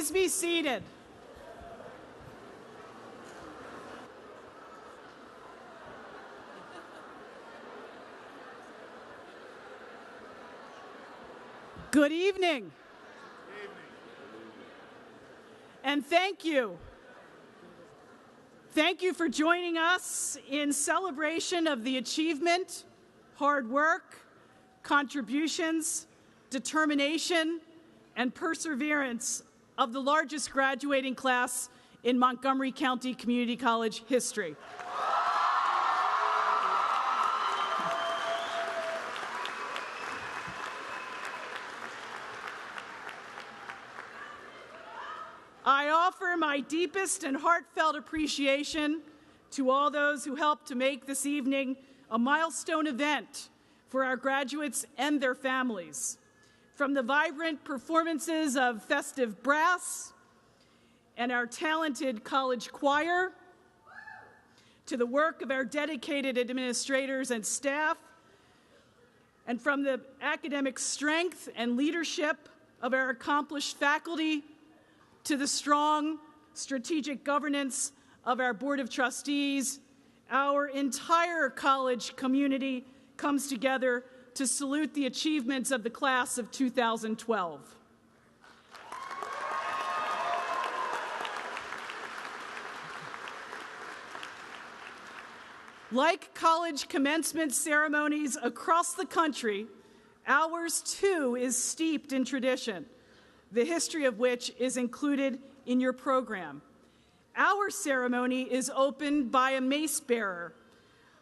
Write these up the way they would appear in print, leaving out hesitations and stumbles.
Please be seated. Good evening. And thank you. Thank you for joining us in celebration of the achievement, hard work, contributions, determination, and perseverance of the largest graduating class in Montgomery County Community College history. I offer my deepest and heartfelt appreciation to all those who helped to make this evening a milestone event for our graduates and their families. From the vibrant performances of festive brass and our talented college choir, to the work of our dedicated administrators and staff, and from the academic strength and leadership of our accomplished faculty, to the strong strategic governance of our Board of Trustees, our entire college community comes together to salute the achievements of the class of 2012. Like college commencement ceremonies across the country, ours too is steeped in tradition, the history of which is included in your program. Our ceremony is opened by a mace bearer,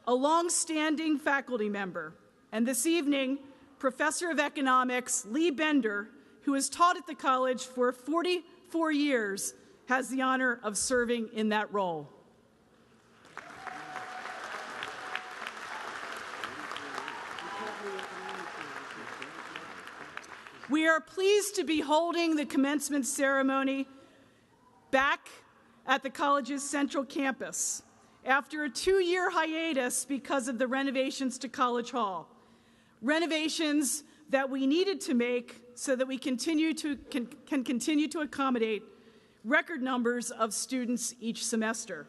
a long-standing faculty member, and this evening, Professor of Economics Lee Bender, who has taught at the college for 44 years, has the honor of serving in that role. We are pleased to be holding the commencement ceremony back at the college's central campus after a 2-year hiatus because of the renovations to College Hall. Renovations that we needed to make so that we can continue to accommodate record numbers of students each semester.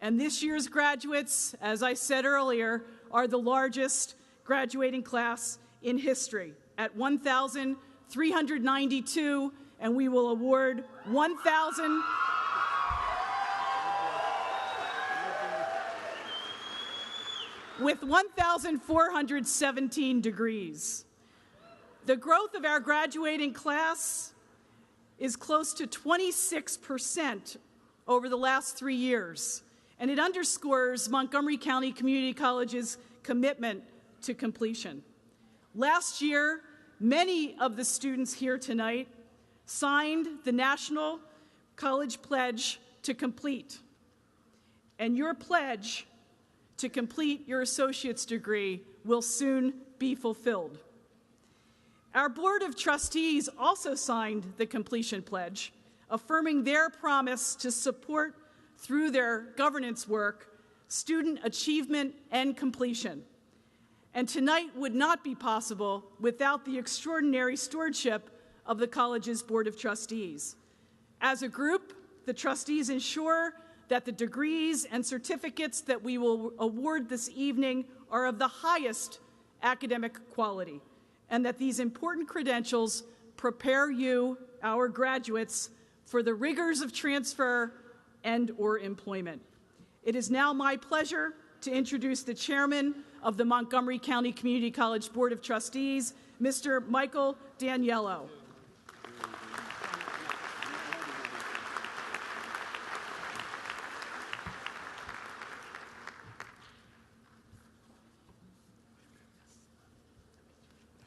And this year's graduates, as I said earlier, are the largest graduating class in history at 1,392, and we will award 1,000 with 1,417 degrees. The growth of our graduating class is close to 26% over the last 3 years, and it underscores Montgomery County Community College's commitment to completion. Last year, many of the students here tonight signed the National College Pledge to complete, and your pledge to complete your associate's degree will soon be fulfilled. Our Board of Trustees also signed the completion pledge, affirming their promise to support through their governance work student achievement and completion. And tonight would not be possible without the extraordinary stewardship of the college's Board of Trustees. As a group, the trustees ensure that the degrees and certificates that we will award this evening are of the highest academic quality, and that these important credentials prepare you, our graduates, for the rigors of transfer and/or employment. It is now my pleasure to introduce the chairman of the Montgomery County Community College Board of Trustees, Mr. Michael Daniello.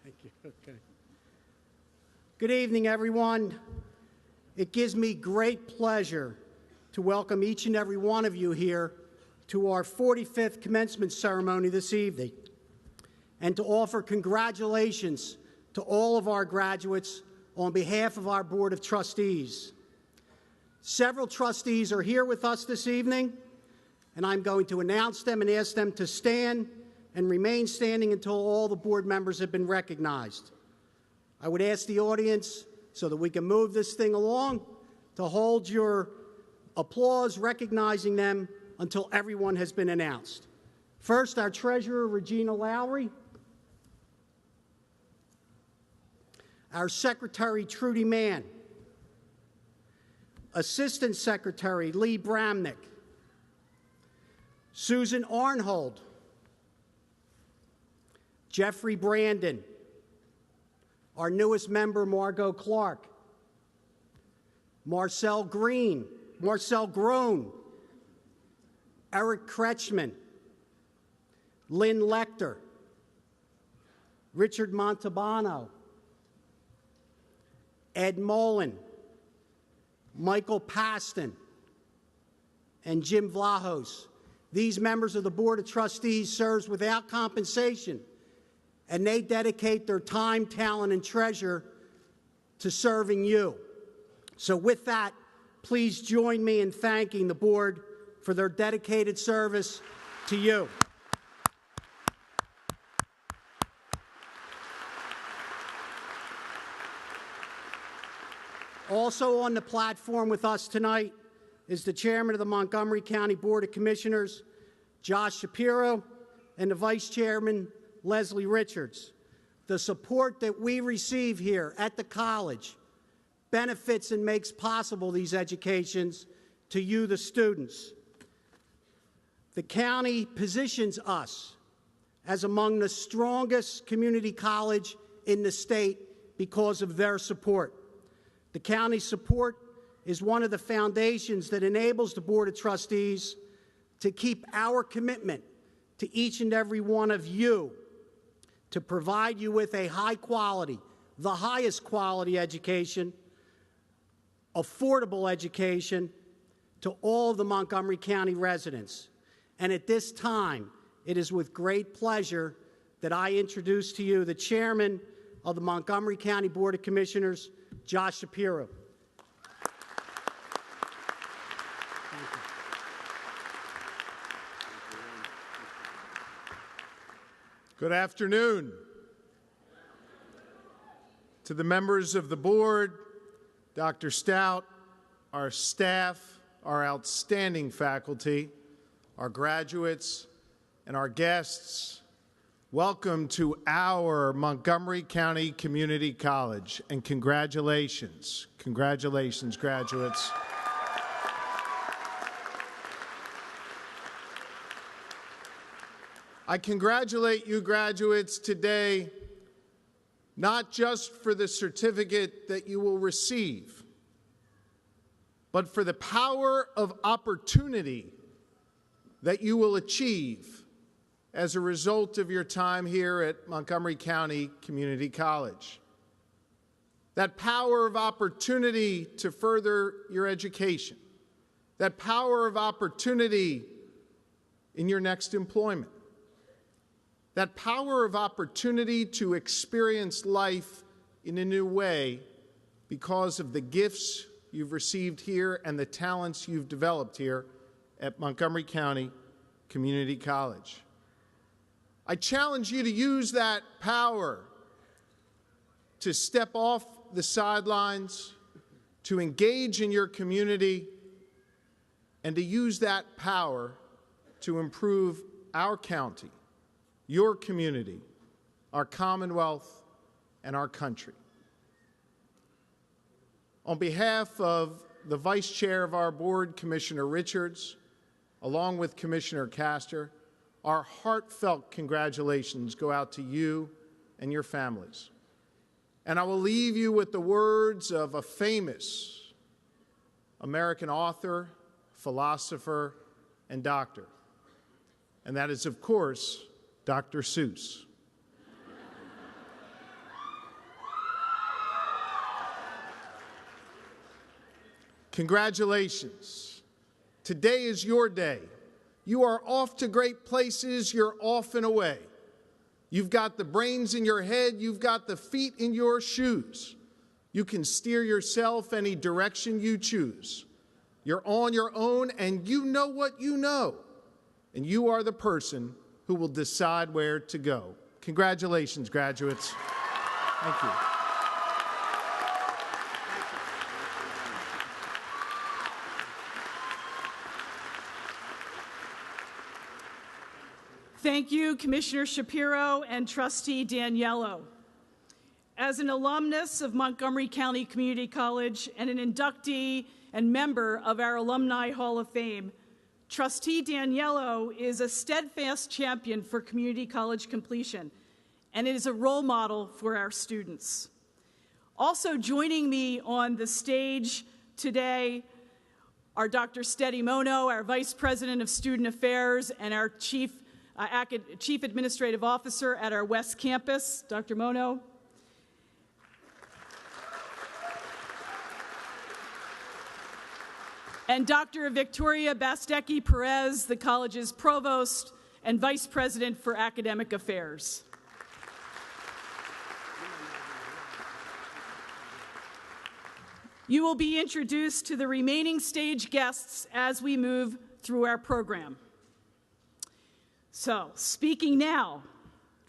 Thank you. Okay. Good evening, everyone. It gives me great pleasure to welcome each and every one of you here to our 45th commencement ceremony this evening, and to offer congratulations to all of our graduates on behalf of our Board of Trustees. Several trustees are here with us this evening, and I'm going to announce them and ask them to stand and remain standing until all the board members have been recognized. I would ask the audience, so that we can move this thing along, to hold your applause recognizing them until everyone has been announced. First, our Treasurer, Regina Lowry. Our Secretary, Trudy Mann. Assistant Secretary, Lee Bramnick. Susan Arnhold. Jeffrey Brandon. Our newest member, Margot Clark. Marcel Groen. Eric Kretschmann. Lynn Lecter. Richard Montalbano. Ed Mullen. Michael Paston. And Jim Vlahos. These members of the Board of Trustees serve without compensation, and they dedicate their time, talent, and treasure to serving you. So with that, please join me in thanking the board for their dedicated service to you. Also on the platform with us tonight is the chairman of the Montgomery County Board of Commissioners, Josh Shapiro, and the vice chairman, Leslie Richards. The support that we receive here at the college benefits and makes possible these educations to you, the students. The county positions us as among the strongest community college in the state because of their support. The county's support is one of the foundations that enables the Board of Trustees to keep our commitment to each and every one of you to provide you with a high quality, the highest quality education, affordable education to all of the Montgomery County residents. And at this time, it is with great pleasure that I introduce to you the chairman of the Montgomery County Board of Commissioners, Josh Shapiro. Good afternoon. To the members of the board, Dr. Stout, our staff, our outstanding faculty, our graduates, and our guests, welcome to our Montgomery County Community College, and congratulations. Congratulations, graduates. I congratulate you graduates today, not just for the certificate that you will receive, but for the power of opportunity that you will achieve as a result of your time here at Montgomery County Community College. That power of opportunity to further your education, that power of opportunity in your next employment, that power of opportunity to experience life in a new way because of the gifts you've received here and the talents you've developed here at Montgomery County Community College. I challenge you to use that power to step off the sidelines, to engage in your community, and to use that power to improve our county, your community, our Commonwealth, and our country. On behalf of the Vice Chair of our board, Commissioner Richards, along with Commissioner Castor, our heartfelt congratulations go out to you and your families. And I will leave you with the words of a famous American author, philosopher, and doctor. And that is, of course, Dr. Seuss. Congratulations. Today is your day. You are off to great places. You're off and away. You've got the brains in your head. You've got the feet in your shoes. You can steer yourself any direction you choose. You're on your own, and you know what you know. And you are the person who will decide where to go. Congratulations, graduates. Thank you. Thank you, Commissioner Shapiro and Trustee Daniello. As an alumnus of Montgomery County Community College and an inductee and member of our Alumni Hall of Fame, Trustee Daniello is a steadfast champion for community college completion and is a role model for our students. Also joining me on the stage today are Dr. Steady Mono, our Vice President of Student Affairs and our Chief Administrative Officer at our West Campus, Dr. Mono. And Dr. Victoria Bastecki Perez, the college's Provost and Vice President for Academic Affairs. You will be introduced to the remaining stage guests as we move through our program. So, speaking now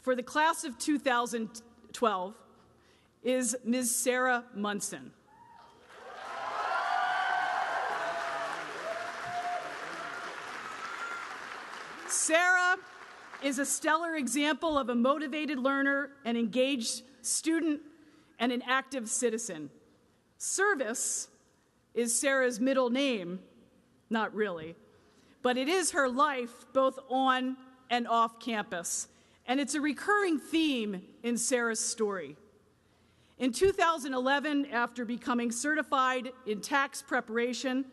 for the class of 2012 is Ms. Sarah Munson. Sarah is a stellar example of a motivated learner, an engaged student, and an active citizen. Service is Sarah's middle name, not really, but it is her life both on and off campus, and it's a recurring theme in Sarah's story. In 2011, after becoming certified in tax preparation,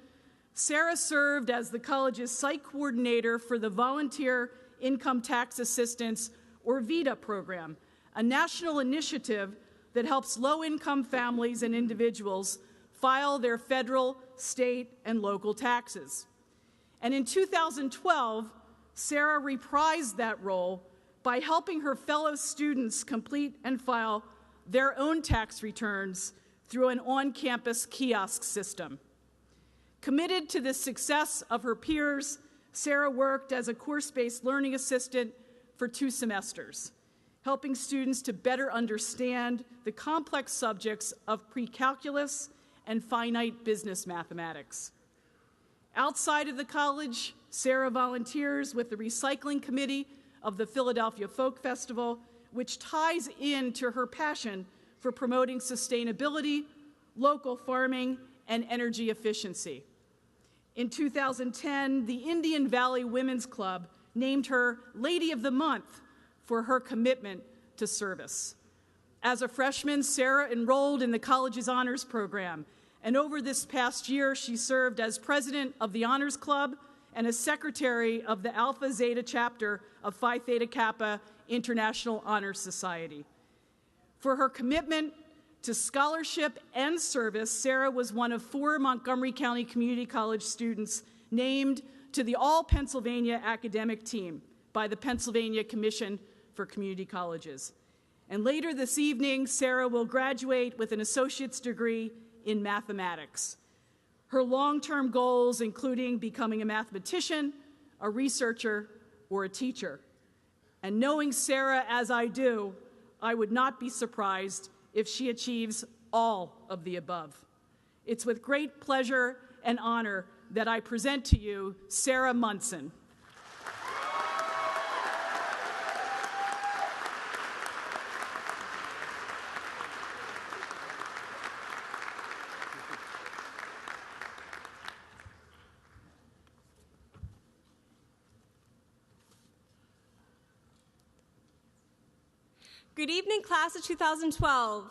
Sarah served as the college's site coordinator for the Volunteer Income Tax Assistance, or VITA program, a national initiative that helps low-income families and individuals file their federal, state, and local taxes. And in 2012, Sarah reprised that role by helping her fellow students complete and file their own tax returns through an on-campus kiosk system. Committed to the success of her peers, Sarah worked as a course-based learning assistant for 2 semesters, helping students to better understand the complex subjects of pre-calculus and finite business mathematics. Outside of the college, Sarah volunteers with the recycling committee of the Philadelphia Folk Festival, which ties into her passion for promoting sustainability, local farming, and energy efficiency. In 2010, the Indian Valley Women's Club named her Lady of the Month for her commitment to service. As a freshman, Sarah enrolled in the college's honors program, and over this past year, she served as president of the Honors Club and as secretary of the Alpha Zeta chapter of Phi Theta Kappa International Honor Society. For her commitment to scholarship and service, Sarah was one of 4 Montgomery County Community College students named to the All-Pennsylvania Academic Team by the Pennsylvania Commission for Community Colleges. And later this evening, Sarah will graduate with an associate's degree in mathematics. Her long-term goals including becoming a mathematician, a researcher, or a teacher. And knowing Sarah as I do, I would not be surprised if she achieves all of the above. It's with great pleasure and honor that I present to you Sarah Munson. Good evening, class of 2012,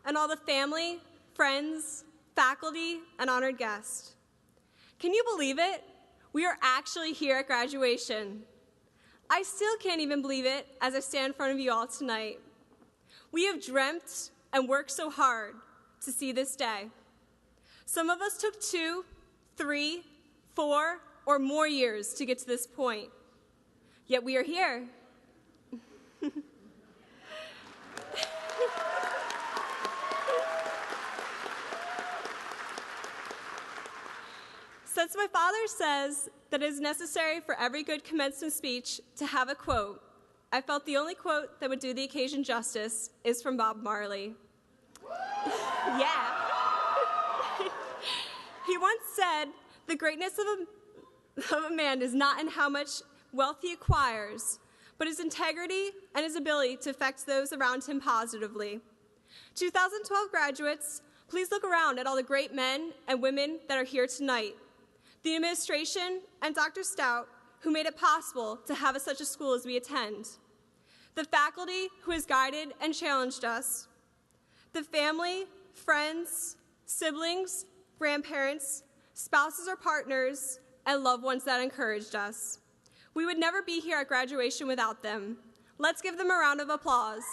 and all the family, friends, faculty, and honored guests. Can you believe it? We are actually here at graduation. I still can't even believe it as I stand in front of you all tonight. We have dreamt and worked so hard to see this day. Some of us took 2, 3, 4, or more years to get to this point. Yet we are here. Since my father says that it is necessary for every good commencement speech to have a quote, I felt the only quote that would do the occasion justice is from Bob Marley. Yeah. He once said, "The greatness of a man is not in how much wealth he acquires, but his integrity and his ability to affect those around him positively. 2012 graduates, please look around at all the great men and women that are here tonight. The administration and Dr. Stout, who made it possible to have such a school as we attend. The faculty who has guided and challenged us. The family, friends, siblings, grandparents, spouses or partners, and loved ones that encouraged us. We would never be here at graduation without them. Let's give them a round of applause.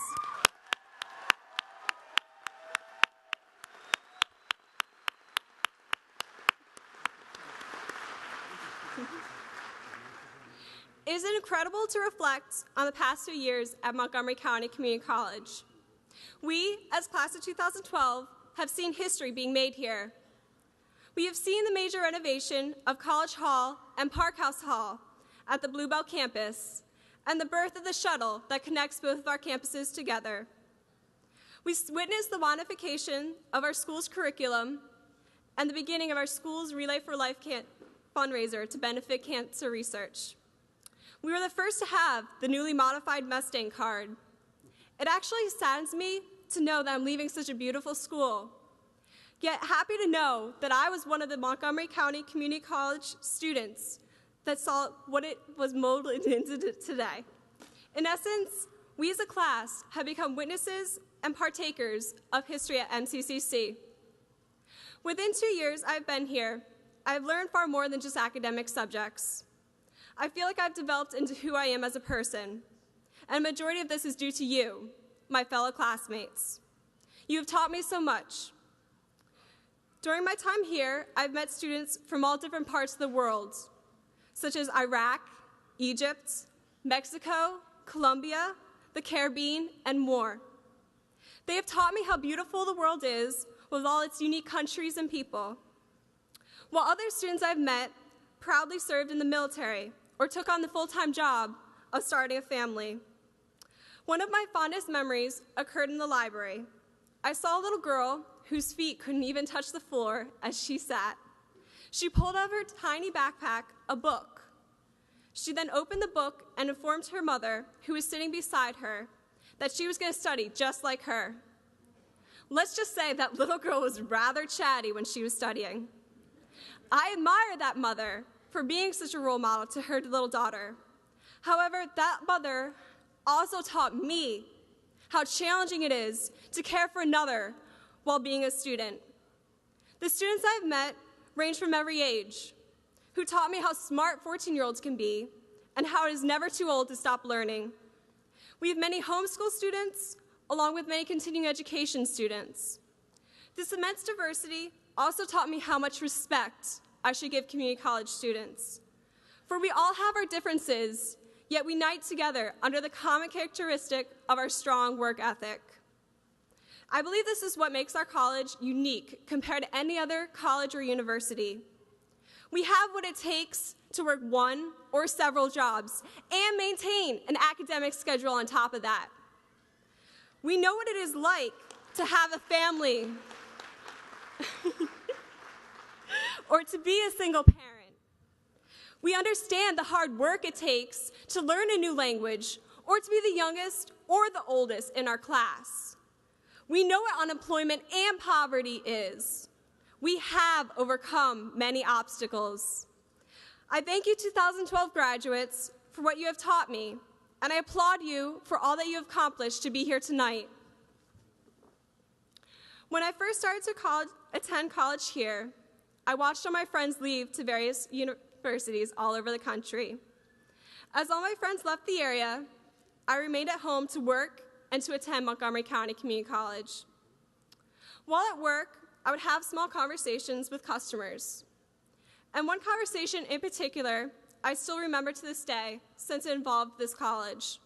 It is incredible to reflect on the past 2 years at Montgomery County Community College. We, as class of 2012, have seen history being made here. We have seen the major renovation of College Hall and Parkhouse Hall at the Bluebell campus and the birth of the shuttle that connects both of our campuses together. We witnessed the modification of our school's curriculum and the beginning of our school's Relay for Life fundraiser to benefit cancer research. We were the first to have the newly modified Mustang card. It actually saddens me to know that I'm leaving such a beautiful school, yet happy to know that I was one of the Montgomery County Community College students that saw what it was molded into today. In essence, we as a class have become witnesses and partakers of history at MCCC. Within 2 years I've been here, I've learned far more than just academic subjects. I feel like I've developed into who I am as a person, and a majority of this is due to you, my fellow classmates. You have taught me so much. During my time here, I've met students from all different parts of the world, such as Iraq, Egypt, Mexico, Colombia, the Caribbean, and more. They have taught me how beautiful the world is with all its unique countries and people. While other students I've met proudly served in the military or took on the full-time job of starting a family. One of my fondest memories occurred in the library. I saw a little girl whose feet couldn't even touch the floor as she sat. She pulled out of her tiny backpack a book. She then opened the book and informed her mother, who was sitting beside her, that she was going to study just like her. Let's just say that little girl was rather chatty when she was studying. I admire that mother for being such a role model to her little daughter. However, that mother also taught me how challenging it is to care for another while being a student. The students I've met range from every age, who taught me how smart 14-year-olds can be and how it is never too old to stop learning. We have many homeschool students, along with many continuing education students. This immense diversity also taught me how much respect I should give community college students. For we all have our differences, yet we unite together under the common characteristic of our strong work ethic. I believe this is what makes our college unique compared to any other college or university. We have what it takes to work one or several jobs and maintain an academic schedule on top of that. We know what it is like to have a family or to be a single parent. We understand the hard work it takes to learn a new language or to be the youngest or the oldest in our class. We know what unemployment and poverty is. We have overcome many obstacles. I thank you 2012 graduates for what you have taught me, and I applaud you for all that you have accomplished to be here tonight. When I first started to attend college here, I watched all my friends leave to various universities all over the country. As all my friends left the area, I remained at home to work and to attend Montgomery County Community College. While at work, I would have small conversations with customers. And one conversation in particular, I still remember to this day, since it involved this college.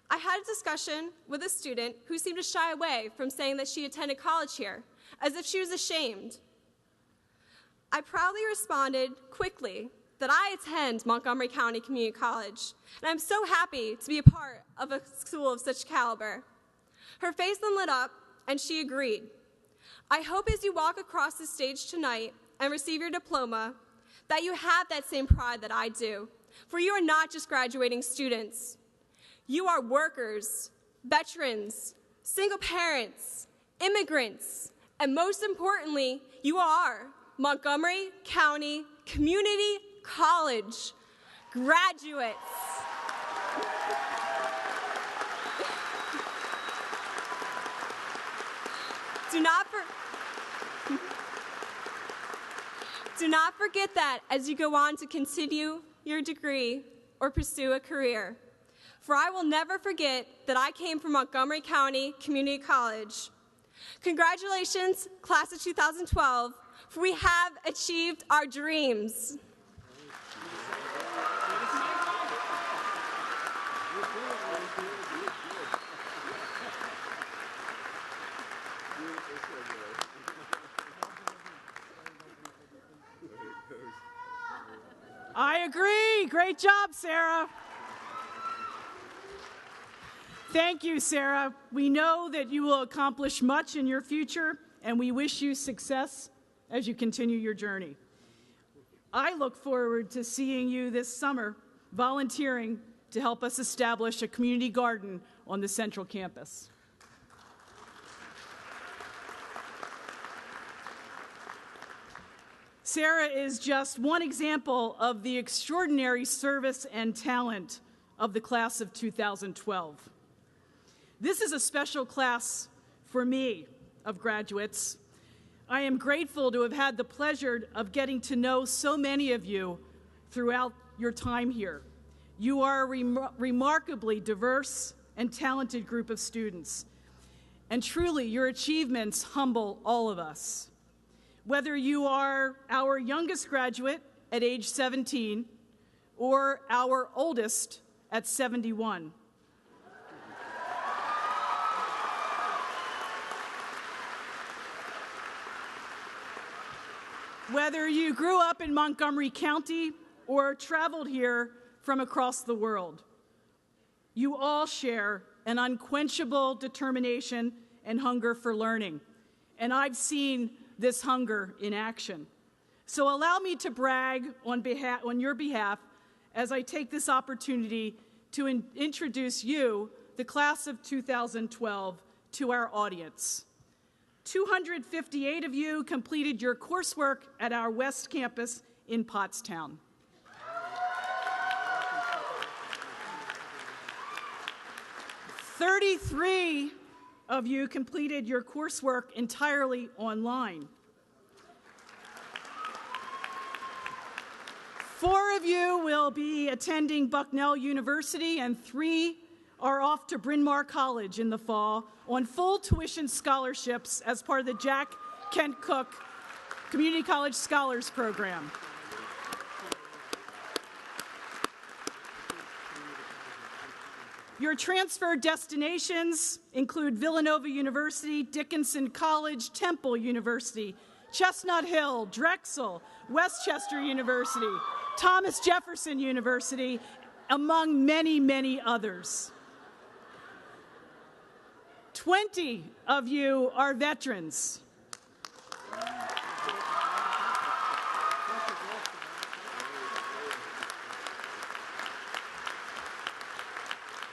I had a discussion with a student who seemed to shy away from saying that she attended college here, as if she was ashamed. I proudly responded quickly that I attend Montgomery County Community College, and I'm so happy to be a part of a school of such caliber. Her face then lit up, and she agreed. I hope as you walk across the stage tonight and receive your diploma, that you have that same pride that I do, for you are not just graduating students, You are workers, veterans, single parents, immigrants, and most importantly, you are Montgomery County Community College graduates. Do not forget that as you go on to continue your degree or pursue a career. For I will never forget that I came from Montgomery County Community College. Congratulations, class of 2012, for we have achieved our dreams. I agree. Great job, Sarah. Thank you, Sarah. We know that you will accomplish much in your future, and we wish you success as you continue your journey. I look forward to seeing you this summer volunteering to help us establish a community garden on the Central Campus. Sarah is just one example of the extraordinary service and talent of the class of 2012. This is a special class for me of graduates. I am grateful to have had the pleasure of getting to know so many of you throughout your time here. You are a remarkably diverse and talented group of students, and truly your achievements humble all of us. Whether you are our youngest graduate at age 17 or our oldest at 71. Whether you grew up in Montgomery County or traveled here from across the world, you all share an unquenchable determination and hunger for learning. And I've seen this hunger in action. So allow me to brag on your behalf as I take this opportunity to introduce you, the class of 2012, to our audience. 258 of you completed your coursework at our West Campus in Pottstown. "33 of you completed your coursework entirely online. 4 of you will be attending Bucknell University, and 3 are off to Bryn Mawr College in the fall on full tuition scholarships as part of the Jack Kent Cooke Community College Scholars Program. Your transfer destinations include Villanova University, Dickinson College, Temple University, Chestnut Hill, Drexel, Westchester University, Thomas Jefferson University, among many, many others. 20 of you are veterans.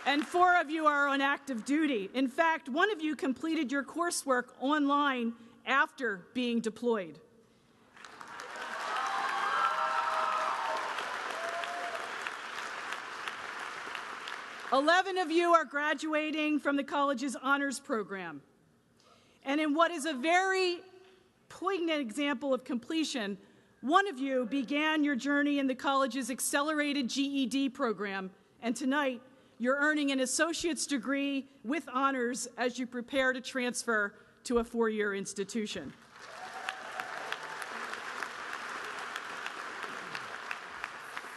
And 4 of you are on active duty. In fact, 1 of you completed your coursework online after being deployed. "11 of you are graduating from the college's honors program. And in what is a very poignant example of completion, 1 of you began your journey in the college's accelerated GED program, and tonight you're earning an associate's degree with honors as you prepare to transfer to a 4-year institution.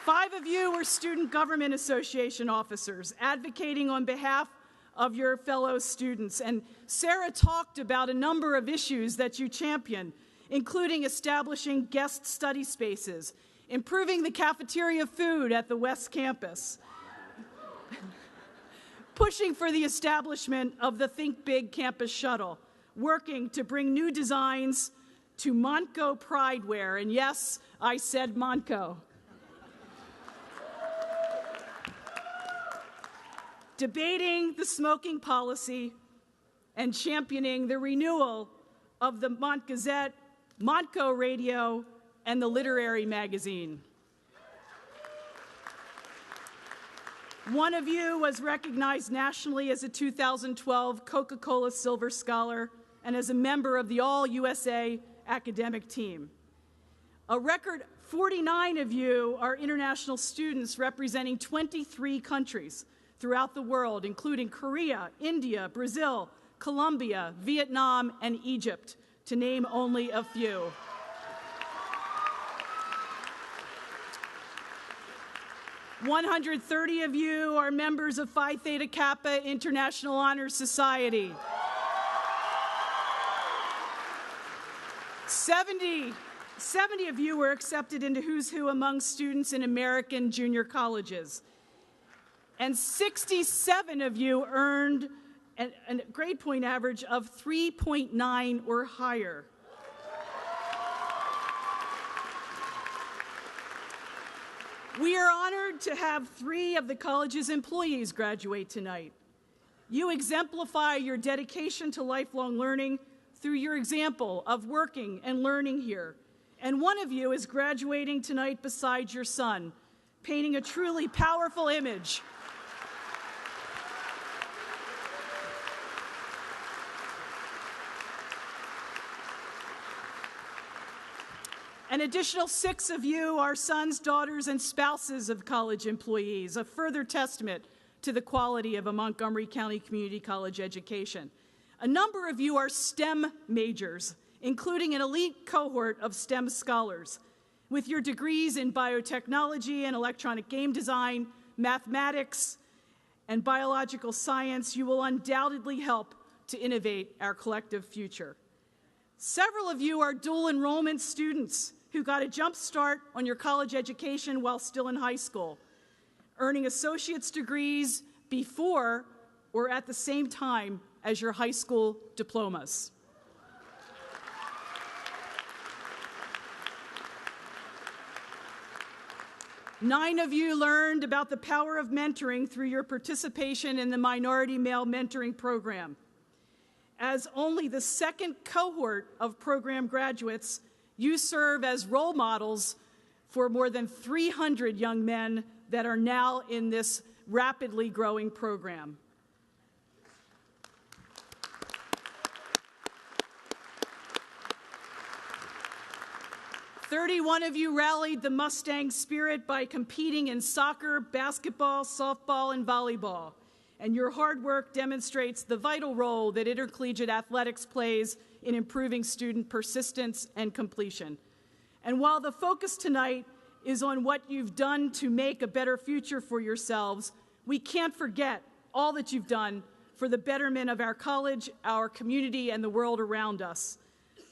Five of you were Student Government Association officers, advocating on behalf of your fellow students. And Sarah talked about a number of issues that you championed, including establishing guest study spaces, improving the cafeteria food at the West Campus, pushing for the establishment of the Think Big campus shuttle, working to bring new designs to Montco Pridewear. And yes, I said Montco. debating the smoking policy, and championing the renewal of the Mont Gazette, Montco Radio, and the Literary Magazine. One of you was recognized nationally as a 2012 Coca-Cola Silver Scholar and as a member of the All-USA academic team. A record 49 of you are international students representing 23 countries throughout the world, including Korea, India, Brazil, Colombia, Vietnam, and Egypt, to name only a few. – 130 of you are members of Phi Theta Kappa International Honor Society. 70 of you were accepted into Who's Who among students in American junior colleges. And 67 of you earned a grade point average of 3.9 or higher. We are honored to have 3 of the college's employees graduate tonight. You exemplify your dedication to lifelong learning through your example of working and learning here. And one of you is graduating tonight beside your son, painting a truly powerful image. An additional 6 of you are sons, daughters, and spouses of college employees, a further testament to the quality of a Montgomery County Community College education. A number of you are STEM majors, including an elite cohort of STEM scholars. With your degrees in biotechnology and electronic game design, mathematics, and biological science, you will undoubtedly help to innovate our collective future. Several of you are dual enrollment students who got a jump start on your college education while still in high school, earning associate's degrees before or at the same time as your high school diplomas. Nine of you learned about the power of mentoring through your participation in the Minority Male Mentoring Program. As only the second cohort of program graduates, you serve as role models for more than 300 young men that are now in this rapidly growing program. "31 of you rallied the Mustang spirit by competing in soccer, basketball, softball, and volleyball. And your hard work demonstrates the vital role that intercollegiate athletics plays in improving student persistence and completion. And while the focus tonight is on what you've done to make a better future for yourselves, we can't forget all that you've done for the betterment of our college, our community, and the world around us.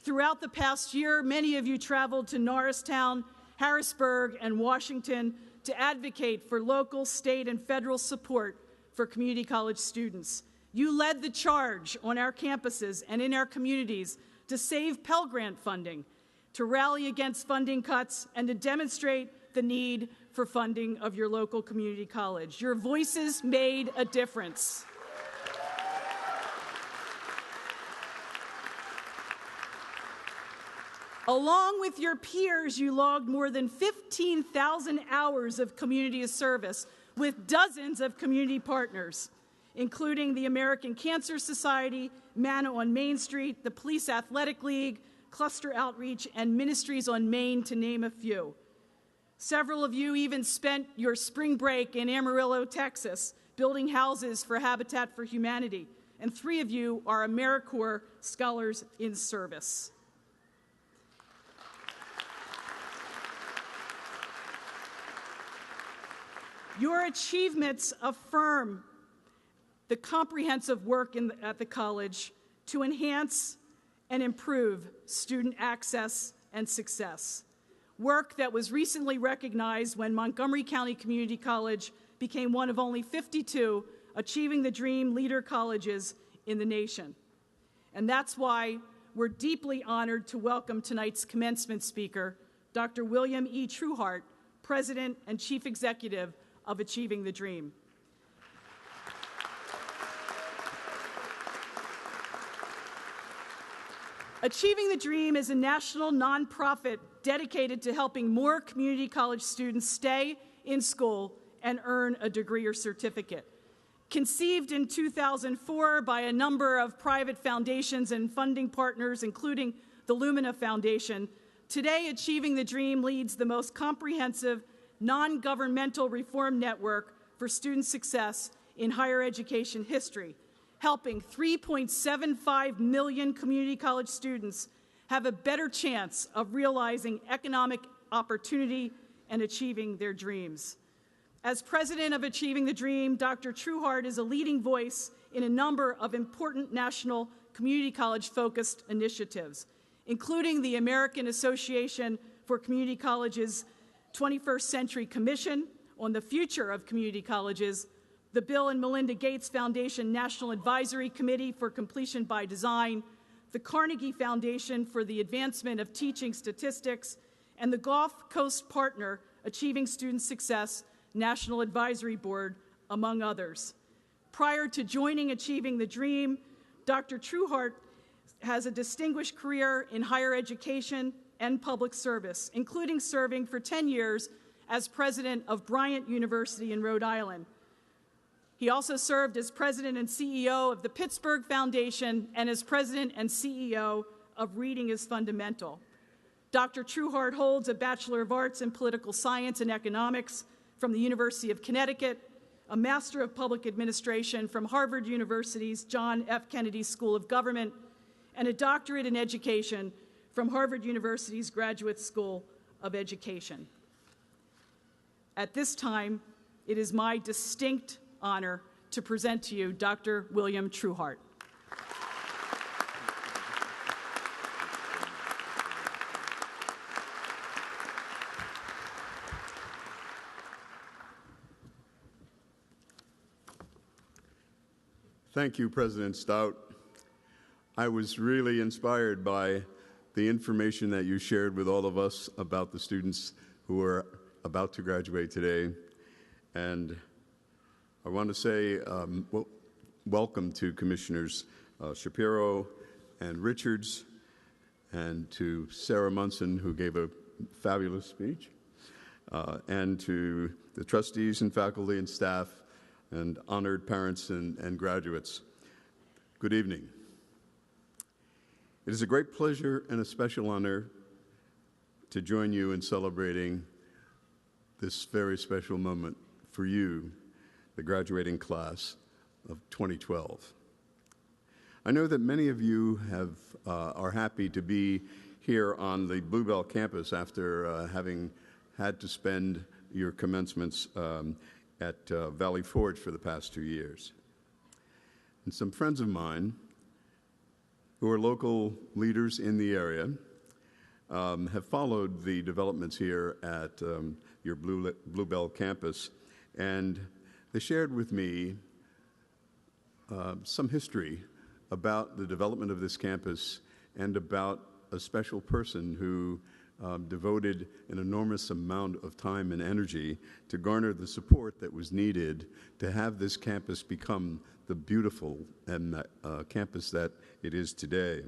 Throughout the past year, many of you traveled to Norristown, Harrisburg, and Washington to advocate for local, state, and federal support for community college students. You led the charge on our campuses and in our communities to save Pell Grant funding, to rally against funding cuts, and to demonstrate the need for funding of your local community college. Your voices made a difference. Along with your peers, you logged more than 15,000 hours of community service with dozens of community partners, including the American Cancer Society, Manna on Main Street, the Police Athletic League, Cluster Outreach, and Ministries on Main, to name a few. Several of you even spent your spring break in Amarillo, Texas, building houses for Habitat for Humanity, and 3 of you are AmeriCorps Scholars in Service. Your achievements affirm the comprehensive work at the college to enhance and improve student access and success. Work that was recently recognized when Montgomery County Community College became one of only 52 Achieving the Dream leader colleges in the nation. And that's why we're deeply honored to welcome tonight's commencement speaker, Dr. William E. Trueheart, President and Chief Executive of Achieving the Dream. Achieving the Dream is a national nonprofit dedicated to helping more community college students stay in school and earn a degree or certificate. Conceived in 2004 by a number of private foundations and funding partners, including the Lumina Foundation, today Achieving the Dream leads the most comprehensive non-governmental reform network for student success in higher education history, helping 3.75 million community college students have a better chance of realizing economic opportunity and achieving their dreams. As president of Achieving the Dream, Dr. Trueheart is a leading voice in a number of important national community college-focused initiatives, including the American Association for Community Colleges 21st Century Commission on the Future of Community Colleges, the Bill and Melinda Gates Foundation National Advisory Committee for Completion by Design, the Carnegie Foundation for the Advancement of Teaching Statistics, and the Gulf Coast Partner Achieving Student Success National Advisory Board, among others. Prior to joining Achieving the Dream, Dr. Trueheart has a distinguished career in higher education and public service, including serving for 10 years as president of Bryant University in Rhode Island. He also served as president and CEO of the Pittsburgh Foundation and as president and CEO of Reading is Fundamental. Dr. Trueheart holds a Bachelor of Arts in Political Science and Economics from the University of Connecticut, a Master of Public Administration from Harvard University's John F. Kennedy School of Government, and a doctorate in education from Harvard University's Graduate School of Education. At this time, it is my distinct honor to present to you Dr. William Trueheart. Thank you, President Stout. I was really inspired by the information that you shared with all of us about the students who are about to graduate today. And I want to say welcome to Commissioners Shapiro and Richards, and to Sarah Munson, who gave a fabulous speech, and to the trustees and faculty and staff and honored parents and graduates. Good evening. It is a great pleasure and a special honor to join you in celebrating this very special moment for you, the graduating class of 2012. I know that many of you are happy to be here on the Bluebell campus after having had to spend your commencements at Valley Forge for the past 2 years. And some friends of mine who are local leaders in the area have followed the developments here at your Bluebell campus, and they shared with me some history about the development of this campus and about a special person who devoted an enormous amount of time and energy to garner the support that was needed to have this campus become the beautiful and campus that it is today.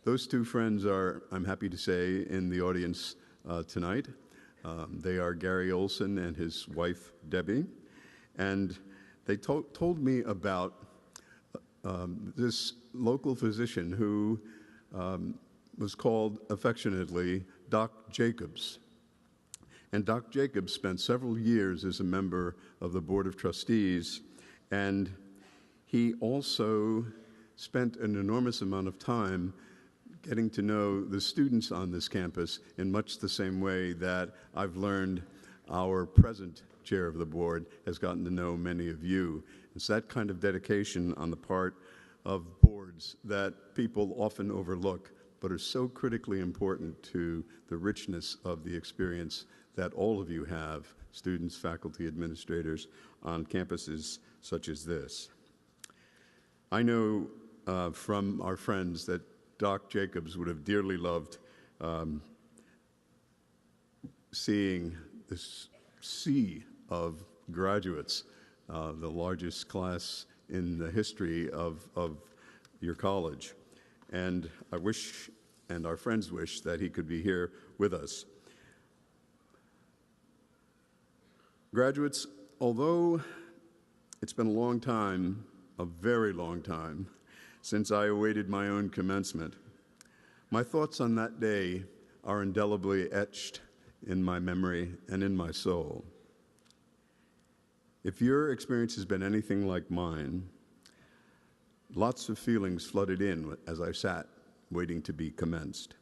Those two friends are, I'm happy to say, in the audience tonight. They are Gary Olson and his wife, Debbie, and they told me about this local physician who was called affectionately Doc Jacobs. And Doc Jacobs spent several years as a member of the Board of Trustees, and he also spent an enormous amount of time getting to know the students on this campus in much the same way that I've learned our present chair of the board has gotten to know many of you. It's that kind of dedication on the part of boards that people often overlook, but are so critically important to the richness of the experience that all of you have, students, faculty, administrators, on campuses such as this. I know from our friends that Doc Jacobs would have dearly loved seeing this sea of graduates, the largest class in the history of your college. and I wish, and our friends wish, that he could be here with us. Graduates, although it's been a long time, a very long time, since I awaited my own commencement, my thoughts on that day are indelibly etched in my memory and in my soul. If your experience has been anything like mine, lots of feelings flooded in as I sat waiting to be commenced.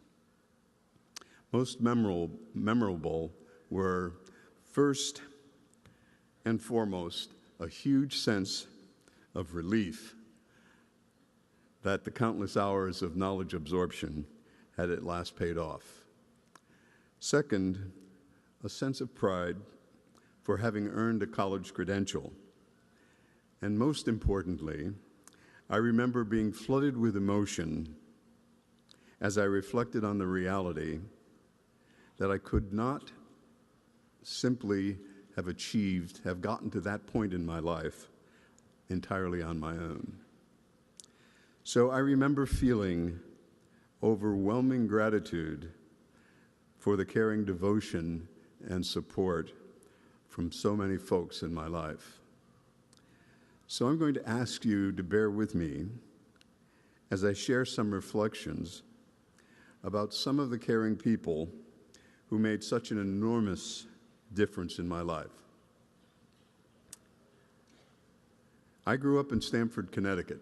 Most memorable were, first and foremost, a huge sense of relief that the countless hours of knowledge absorption had at last paid off. Second, a sense of pride for having earned a college credential. And most importantly, I remember being flooded with emotion as I reflected on the reality that I could not simply have gotten to that point in my life entirely on my own. So I remember feeling overwhelming gratitude for the caring devotion and support from so many folks in my life. So I'm going to ask you to bear with me as I share some reflections about some of the caring people who made such an enormous difference in my life. I grew up in Stamford, Connecticut,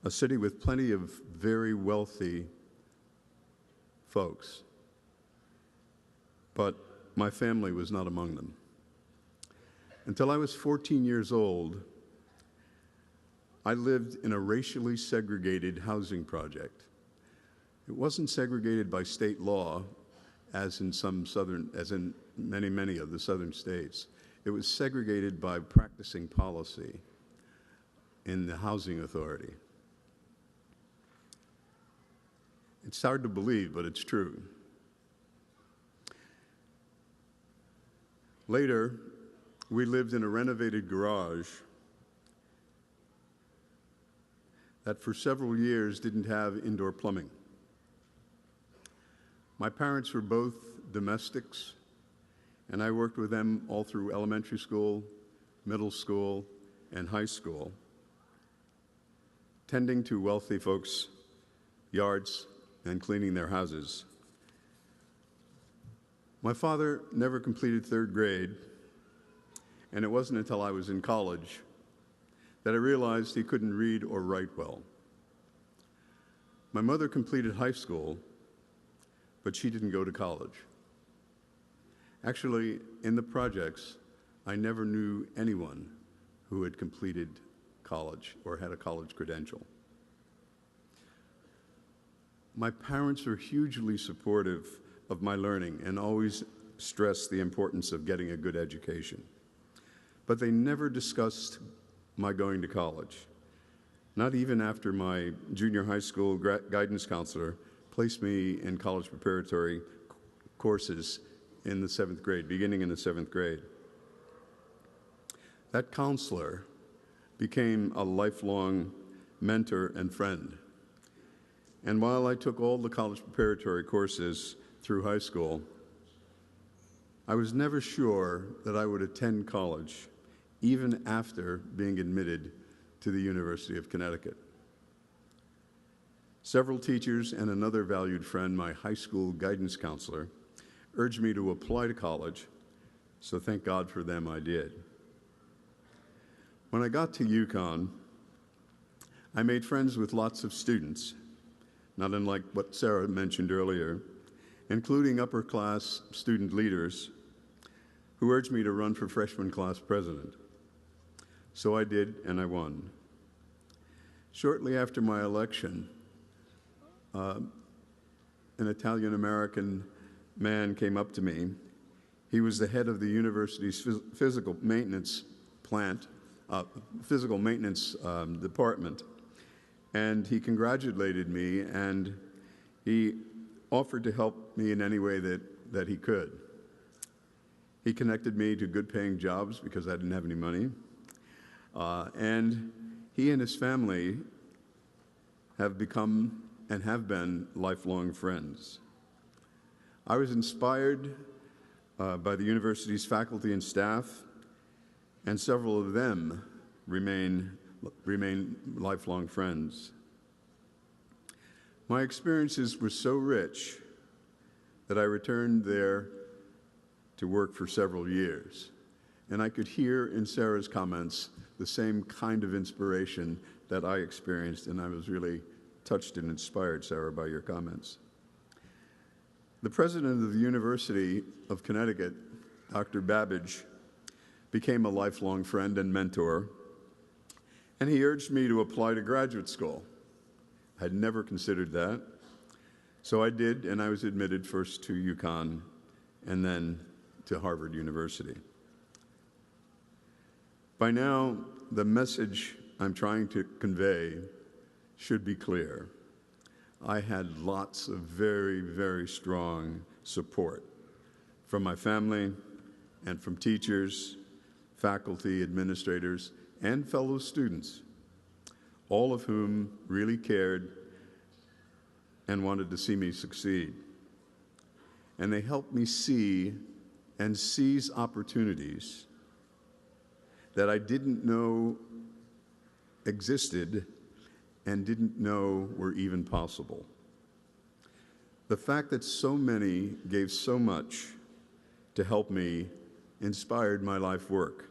a city with plenty of very wealthy folks, but my family was not among them. Until I was 14 years old, I lived in a racially segregated housing project. It wasn't segregated by state law, as in many of the southern states. It was segregated by practicing policy in the housing authority. It's hard to believe, but it's true. Later, we lived in a renovated garage that for several years didn't have indoor plumbing. My parents were both domestics, and I worked with them all through elementary school, middle school, and high school, tending to wealthy folks' yards and cleaning their houses. My father never completed third grade, and it wasn't until I was in college that I realized he couldn't read or write well. My mother completed high school, but she didn't go to college. Actually, in the projects, I never knew anyone who had completed college or had a college credential. My parents were hugely supportive of my learning and always stressed the importance of getting a good education. But they never discussed my going to college, not even after my junior high school guidance counselor placed me in college preparatory courses in the 7th grade, beginning in the 7th grade. That counselor became a lifelong mentor and friend. And while I took all the college preparatory courses through high school, I was never sure that I would attend college, even after being admitted to the University of Connecticut. Several teachers and another valued friend, my high school guidance counselor, urged me to apply to college, so thank God for them I did. When I got to UConn, I made friends with lots of students, not unlike what Sarah mentioned earlier, including upper-class student leaders who urged me to run for freshman class president. So I did, and I won. Shortly after my election, an Italian-American man came up to me. He was the head of the university's physical maintenance department. And he congratulated me, and he offered to help me in any way that he could. He connected me to good-paying jobs because I didn't have any money. And he and his family have become and have been lifelong friends. I was inspired by the university's faculty and staff, and several of them remain lifelong friends. My experiences were so rich that I returned there to work for several years, and I could hear in Sarah's comments the same kind of inspiration that I experienced, and I was really touched and inspired, Sarah, by your comments. The president of the University of Connecticut, Dr. Babbage, became a lifelong friend and mentor, and he urged me to apply to graduate school. I had never considered that, so I did, and I was admitted first to UConn and then to Harvard University. By now, the message I'm trying to convey should be clear. I had lots of very, very strong support from my family and from teachers, faculty, administrators, and fellow students, all of whom really cared and wanted to see me succeed. And they helped me see and seize opportunities that I didn't know existed and didn't know were even possible. The fact that so many gave so much to help me inspired my life work.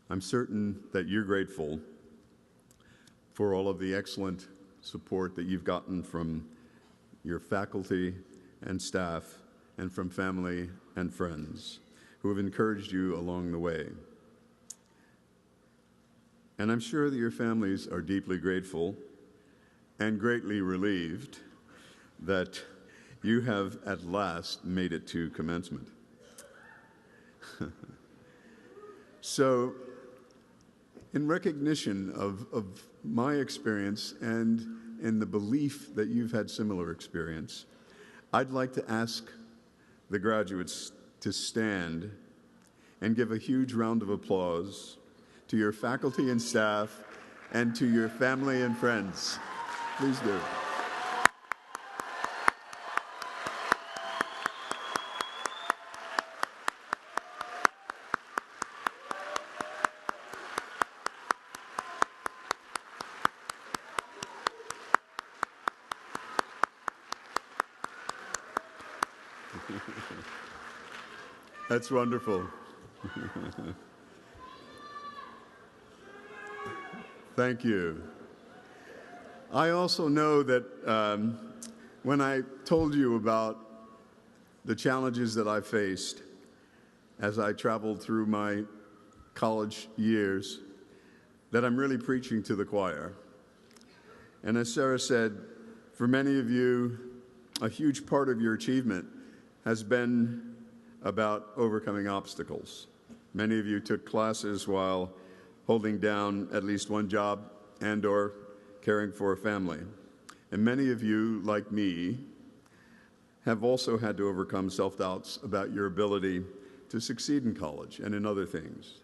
I'm certain that you're grateful for all of the excellent support that you've gotten from your faculty and staff and from family and friends who have encouraged you along the way. And I'm sure that your families are deeply grateful and greatly relieved that you have at last made it to commencement. So, in recognition of my experience and in the belief that you've had similar experience, I'd like to ask the graduates to stand and give a huge round of applause to your faculty and staff and to your family and friends. Please do. That's wonderful. Thank you. I also know that when I told you about the challenges that I faced as I traveled through my college years, that I'm really preaching to the choir. And as Sarah said, for many of you, a huge part of your achievement has been about overcoming obstacles. Many of you took classes while holding down at least one job and/or caring for a family. And many of you, like me, have also had to overcome self-doubts about your ability to succeed in college and in other things.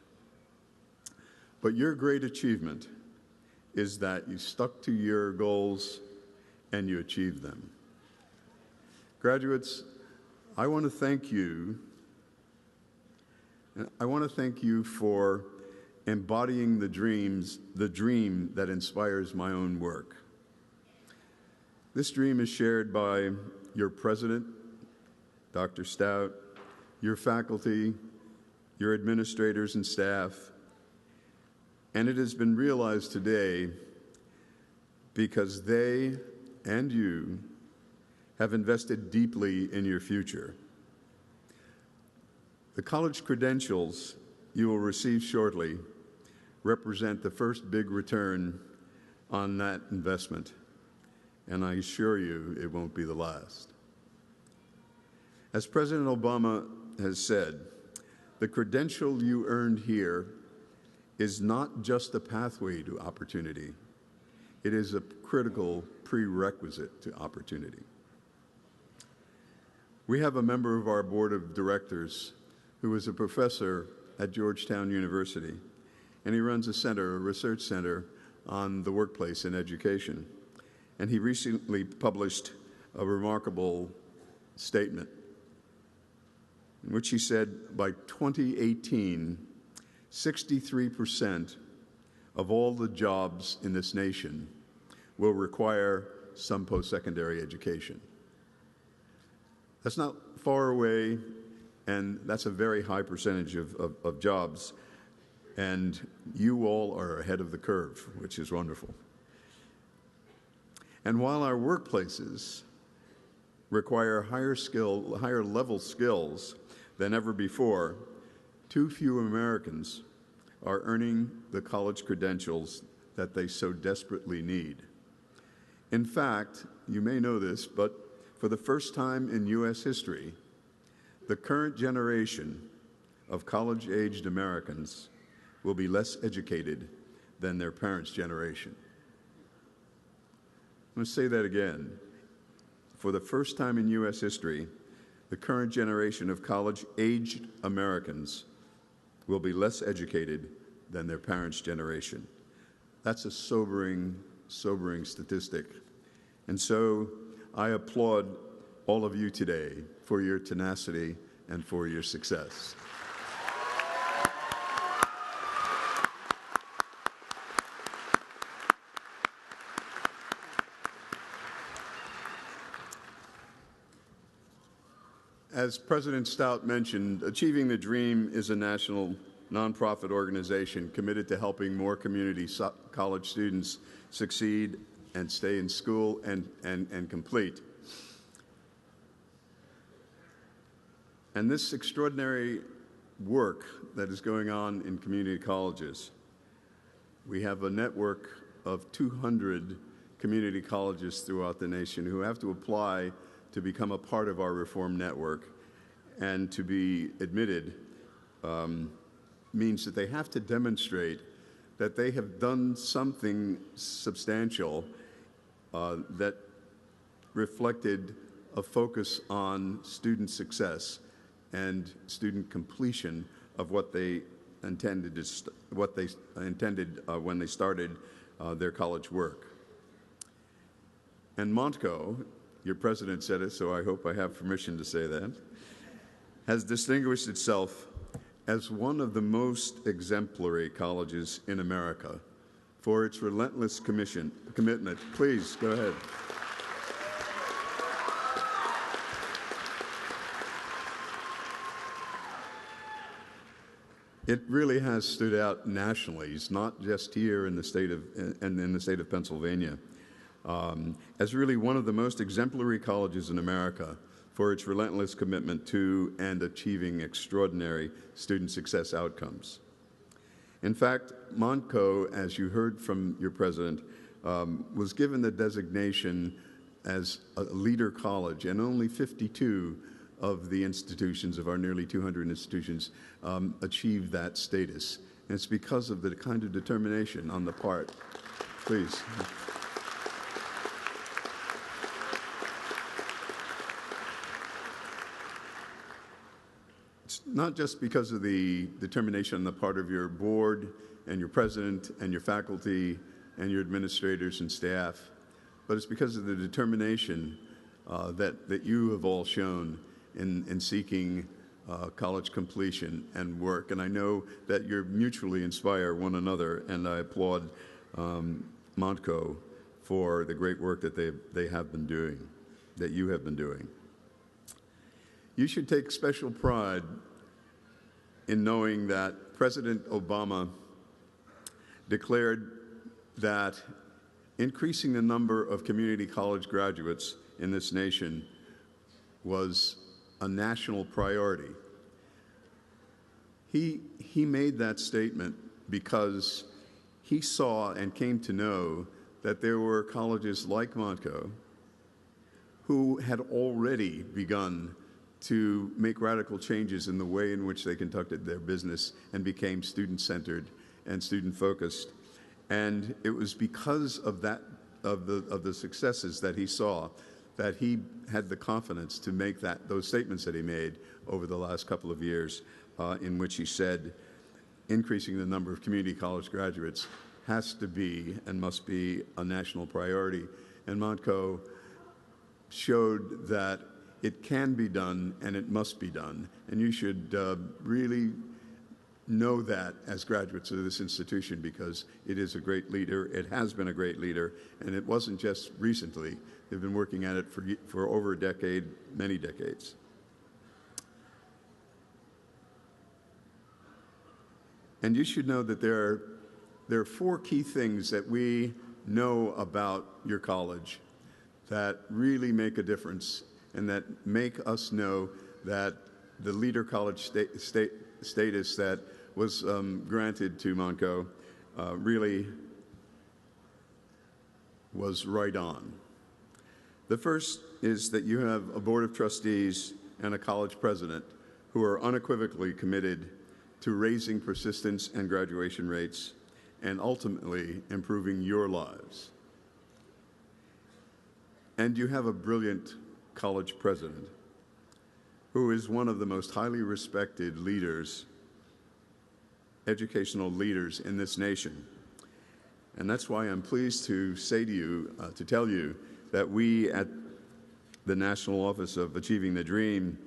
But your great achievement is that you stuck to your goals and you achieved them. Graduates, I want to thank you. I want to thank you for embodying the dream that inspires my own work. This dream is shared by your president, Dr. Stout, your faculty, your administrators and staff, and it has been realized today because they and you have invested deeply in your future. The college credentials you will receive shortly represent the first big return on that investment, and I assure you it won't be the last. As President Obama has said, the credential you earned here is not just a pathway to opportunity, it is a critical prerequisite to opportunity. We have a member of our board of directors who is a professor at Georgetown University, and he runs a research center on the workplace and education. And he recently published a remarkable statement in which he said by 2018, 63% of all the jobs in this nation will require some post-secondary education. That's not far away, and that's a very high percentage of jobs. And you all are ahead of the curve, which is wonderful. And while our workplaces require higher level skills than ever before, too few Americans are earning the college credentials that they so desperately need. In fact, you may know this, but for the first time in U.S. history, the current generation of college-aged Americans will be less educated than their parents' generation. I'm going to say that again. For the first time in U.S. history, the current generation of college-aged Americans will be less educated than their parents' generation. That's a sobering statistic. And so I applaud all of you today for your tenacity and for your success. As President Stout mentioned, Achieving the Dream is a national nonprofit organization committed to helping more community college students succeed and stay in school and complete. And this extraordinary work that is going on in community colleges, we have a network of 200 community colleges throughout the nation who have to apply to become a part of our reform network, and to be admitted means that they have to demonstrate that they have done something substantial that reflected a focus on student success and student completion of what they intended when they started their college work. And Montco, your president said it, so I hope I have permission to say that, has distinguished itself as one of the most exemplary colleges in America for its relentless commitment. Please, go ahead. It really has stood out nationally. It's not just here in the state of Pennsylvania. As really one of the most exemplary colleges in America for its relentless commitment to and achieving extraordinary student success outcomes. In fact, Montco, as you heard from your president, was given the designation as a leader college, and only 52 of the institutions, of our nearly 200 institutions, achieved that status. And it's because of the kind of determination on the part. Please. Not just because of the determination on the part of your board and your president and your faculty and your administrators and staff, but it's because of the determination that you have all shown in seeking college completion and work. And I know that you mutually inspire one another, and I applaud Montco for the great work that they have been doing, that you have been doing. You should take special pride in knowing that President Obama declared that increasing the number of community college graduates in this nation was a national priority. He made that statement because he saw and came to know that there were colleges like Montco who had already begun to make radical changes in the way in which they conducted their business and became student-centered and student-focused. And it was because of that, of the successes that he saw, that he had the confidence to make those statements that he made over the last couple of years, in which he said increasing the number of community college graduates has to be and must be a national priority. And Montco showed that it can be done and it must be done. And you should really know that as graduates of this institution, because it is a great leader. It has been a great leader, and it wasn't just recently. They've been working at it for over a decade, many decades. And you should know that there are 4 key things that we know about your college that really make a difference and that make us know that the Leader College status that was granted to Montco really was right on. The first is that you have a board of trustees and a college president who are unequivocally committed to raising persistence and graduation rates and ultimately improving your lives. And you have a brilliant college president who is one of the most highly respected leaders, educational leaders in this nation. And that's why I'm pleased to say to you, to tell you that we at the National Office of Achieving the Dream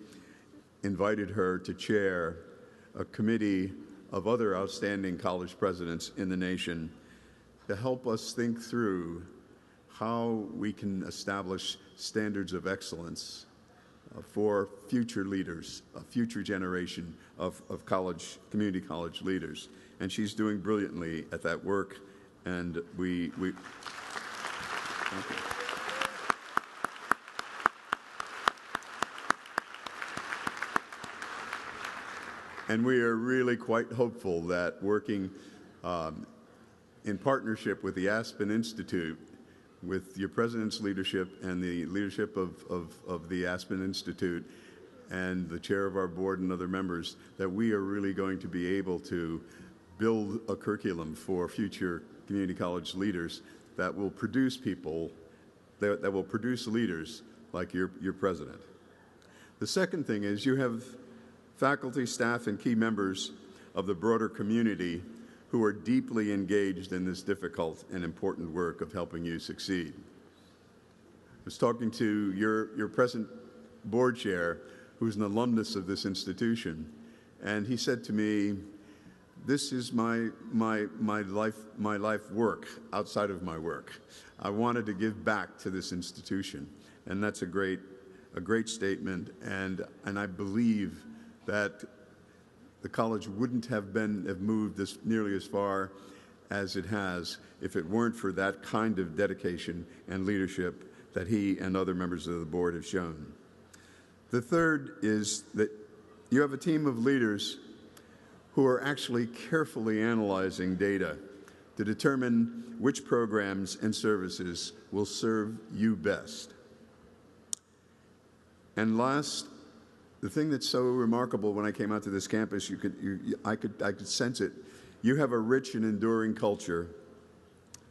invited her to chair a committee of other outstanding college presidents in the nation to help us think through how we can establish standards of excellence for future leaders, a future generation of community college leaders. And she's doing brilliantly at that work, and we thank you. And we are really quite hopeful that working in partnership with the Aspen Institute, with your president's leadership and the leadership of the Aspen Institute and the chair of our board and other members, that we are really going to be able to build a curriculum for future community college leaders that will produce people, that will produce leaders like your president. The second thing is you have faculty, staff, and key members of the broader community who are deeply engaged in this difficult and important work of helping you succeed. I was talking to your present board chair, who's an alumnus of this institution, and he said to me, "This is my life work outside of my work. I wanted to give back to this institution," and that's a great statement. And I believe that the college wouldn't have moved this nearly as far as it has if it weren't for that kind of dedication and leadership that he and other members of the board have shown. The third is that you have a team of leaders who are actually carefully analyzing data to determine which programs and services will serve you best. And last, the thing that's so remarkable when I came out to this campus, I could sense it. You have a rich and enduring culture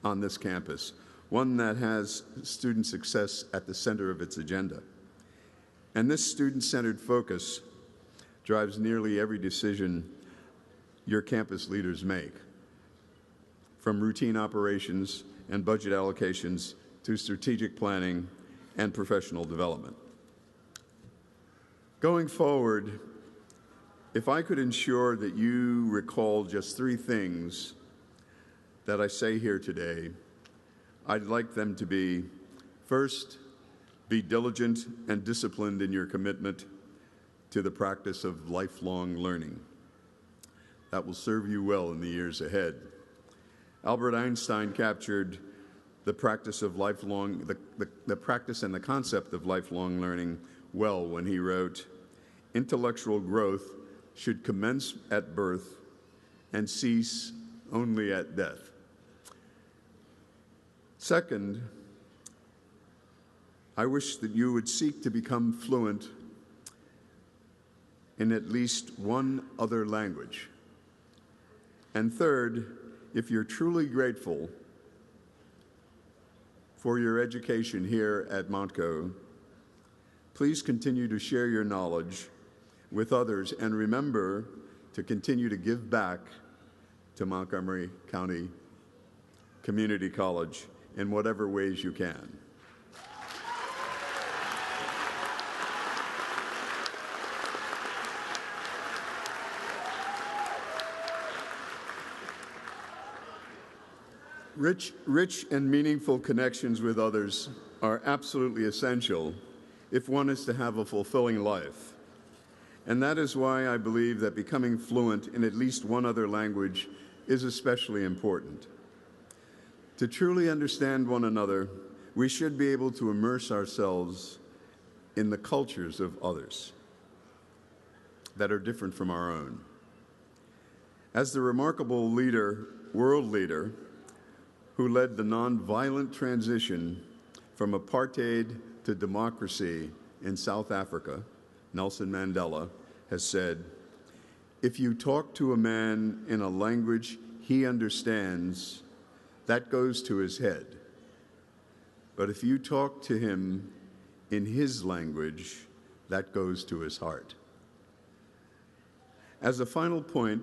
on this campus, one that has student success at the center of its agenda. And this student-centered focus drives nearly every decision your campus leaders make, from routine operations and budget allocations to strategic planning and professional development. Going forward, if I could ensure that you recall just 3 things that I say here today, I'd like them to be, first, be diligent and disciplined in your commitment to the practice of lifelong learning. That will serve you well in the years ahead. Albert Einstein captured the practice of the practice and the concept of lifelong learning well when he wrote, "Intellectual growth should commence at birth and cease only at death." Second, I wish that you would seek to become fluent in at least one other language. And third, if you're truly grateful for your education here at Montco, please continue to share your knowledge with others, and remember to continue to give back to Montgomery County community college in whatever ways you can. Rich and meaningful connections with others are absolutely essential if one is to have a fulfilling life. And that is why I believe that becoming fluent in at least one other language is especially important. To truly understand one another, we should be able to immerse ourselves in the cultures of others that are different from our own. As the remarkable world leader, who led the nonviolent transition from apartheid to democracy in South Africa, Nelson Mandela, has said, "If you talk to a man in a language he understands, that goes to his head. But if you talk to him in his language, that goes to his heart." As a final point,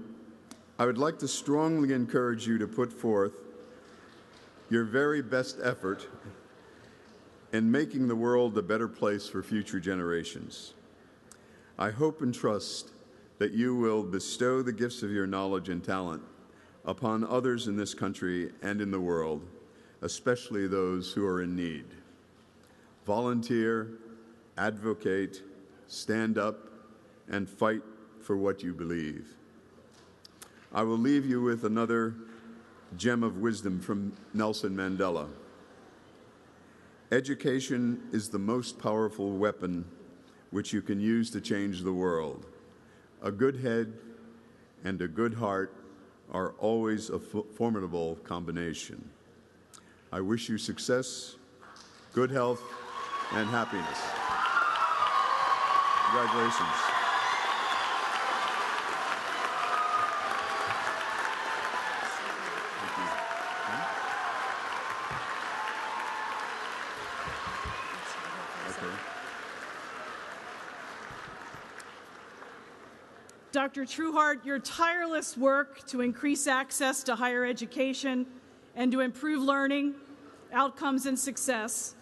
I would like to strongly encourage you to put forth your very best effort in making the world a better place for future generations. I hope and trust that you will bestow the gifts of your knowledge and talent upon others in this country and in the world, especially those who are in need. Volunteer, advocate, stand up, and fight for what you believe. I will leave you with another gem of wisdom from Nelson Mandela. Education is the most powerful weapon which you can use to change the world. A good head and a good heart are always a formidable combination. I wish you success, good health, and happiness. Congratulations. Dr. Trueheart, your tireless work to increase access to higher education and to improve learning, outcomes, and success,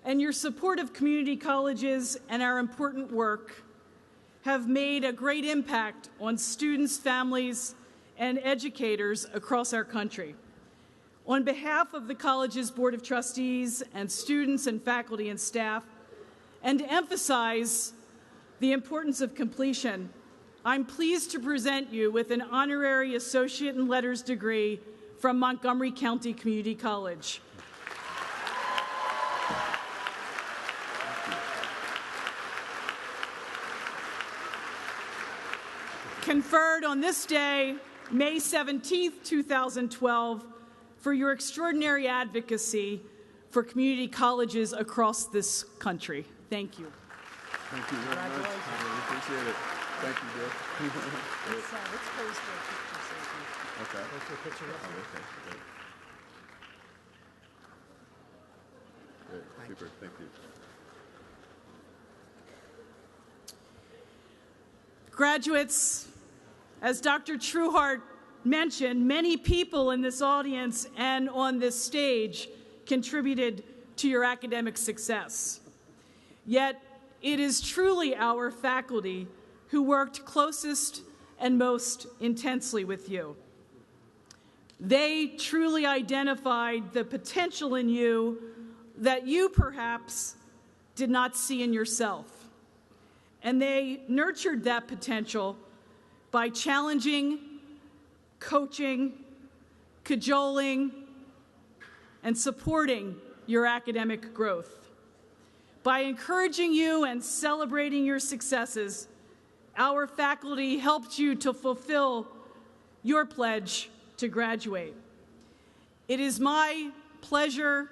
and your support of community colleges and our important work have made a great impact on students, families, and educators across our country. On behalf of the college's Board of Trustees and students and faculty and staff, and to emphasize the importance of completion, I'm pleased to present you with an honorary Associate in Letters degree from Montgomery County Community College. Conferred on this day, May 17th, 2012, for your extraordinary advocacy for community colleges across this country. Thank you. Thank you very much. I really appreciate it. Thank you, Bill. Let's pose for a picture, Sophie. Okay. Pose for a picture. Oh, okay. Great. Super. Thank you. Graduates, as Dr. Trueheart mentioned, many people in this audience and on this stage contributed to your academic success. Yet, it is truly our faculty who worked closest and most intensely with you. They truly identified the potential in you that you perhaps did not see in yourself. And they nurtured that potential by challenging, coaching, cajoling, and supporting your academic growth. By encouraging you and celebrating your successes, our faculty helped you to fulfill your pledge to graduate. It is my pleasure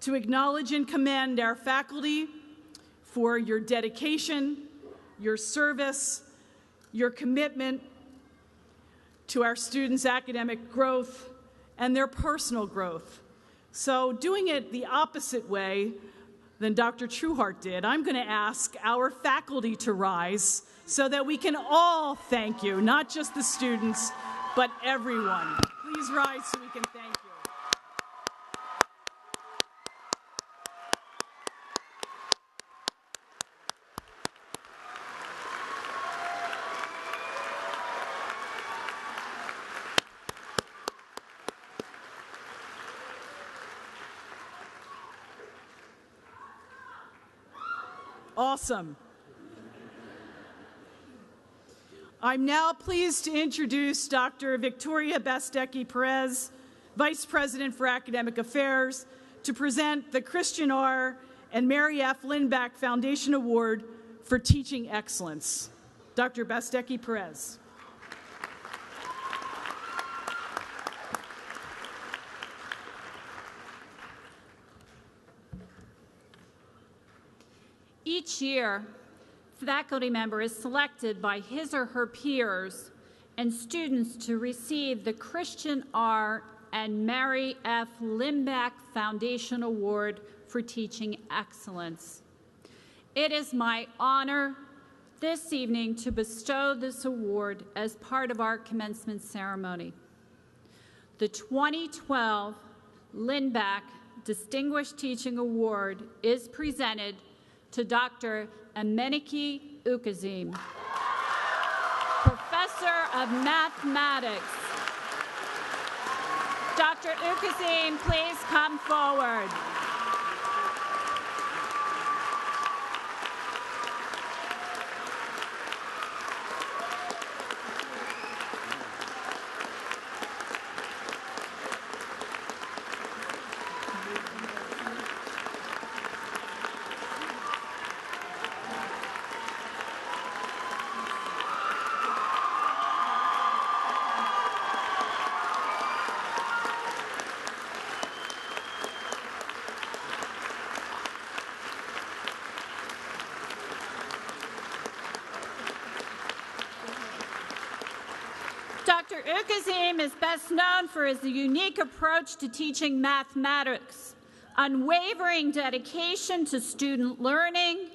to acknowledge and commend our faculty for your dedication, your service, your commitment to our students' academic growth and their personal growth. So, doing it the opposite way than Dr. Trueheart did, I'm going to ask our faculty to rise so that we can all thank you, not just the students, but everyone. Please rise so we can thank you. Awesome. I'm now pleased to introduce Dr. Victoria Bestecki-Perez, Vice President for Academic Affairs, to present the Christian R. and Mary F. Lindback Foundation Award for Teaching Excellence. Dr. Bestecki-Perez. Each year, a faculty member is selected by his or her peers and students to receive the Christian R. and Mary F. Lindback Foundation Award for Teaching Excellence. It is my honor this evening to bestow this award as part of our commencement ceremony. The 2012 Lindback Distinguished Teaching Award is presented to Dr. Emenike Ukazim, Professor of Mathematics. Dr. Ukazim, please come forward. Dr. Ukazim is best known for his unique approach to teaching mathematics, unwavering dedication to student learning,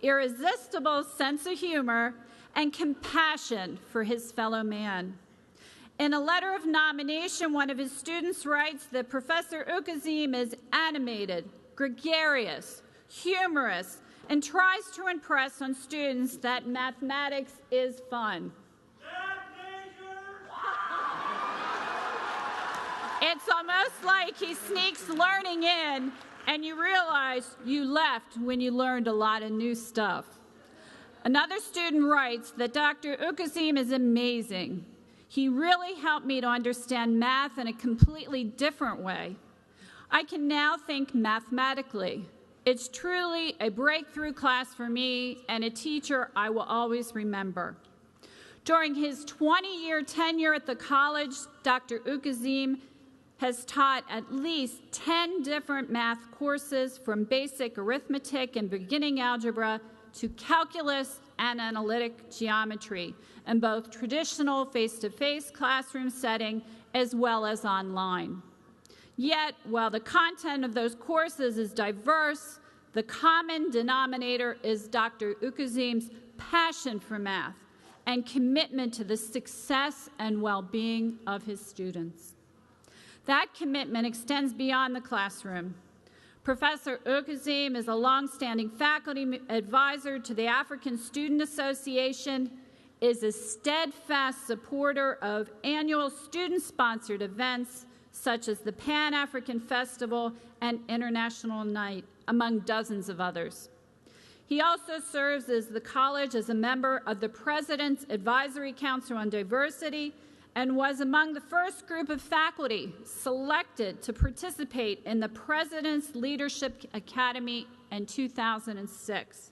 irresistible sense of humor, and compassion for his fellow man. In a letter of nomination, one of his students writes that Professor Ukazim is animated, gregarious, humorous, and tries to impress on students that mathematics is fun. It's almost like he sneaks learning in, and you realize you left when you learned a lot of new stuff. Another student writes that Dr. Ukazim is amazing. He really helped me to understand math in a completely different way. I can now think mathematically. It's truly a breakthrough class for me and a teacher I will always remember. During his 20-year tenure at the college, Dr. Ukazim has taught at least 10 different math courses, from basic arithmetic and beginning algebra to calculus and analytic geometry, in both traditional face-to-face classroom setting as well as online. Yet, while the content of those courses is diverse, the common denominator is Dr. Ukazim's passion for math and commitment to the success and well-being of his students. That commitment extends beyond the classroom. Professor Ukazim is a longstanding faculty advisor to the African Student Association, is a steadfast supporter of annual student-sponsored events such as the Pan-African Festival and International Night, among dozens of others. He also serves as the college as a member of the President's Advisory Council on Diversity and was among the first group of faculty selected to participate in the President's Leadership Academy in 2006.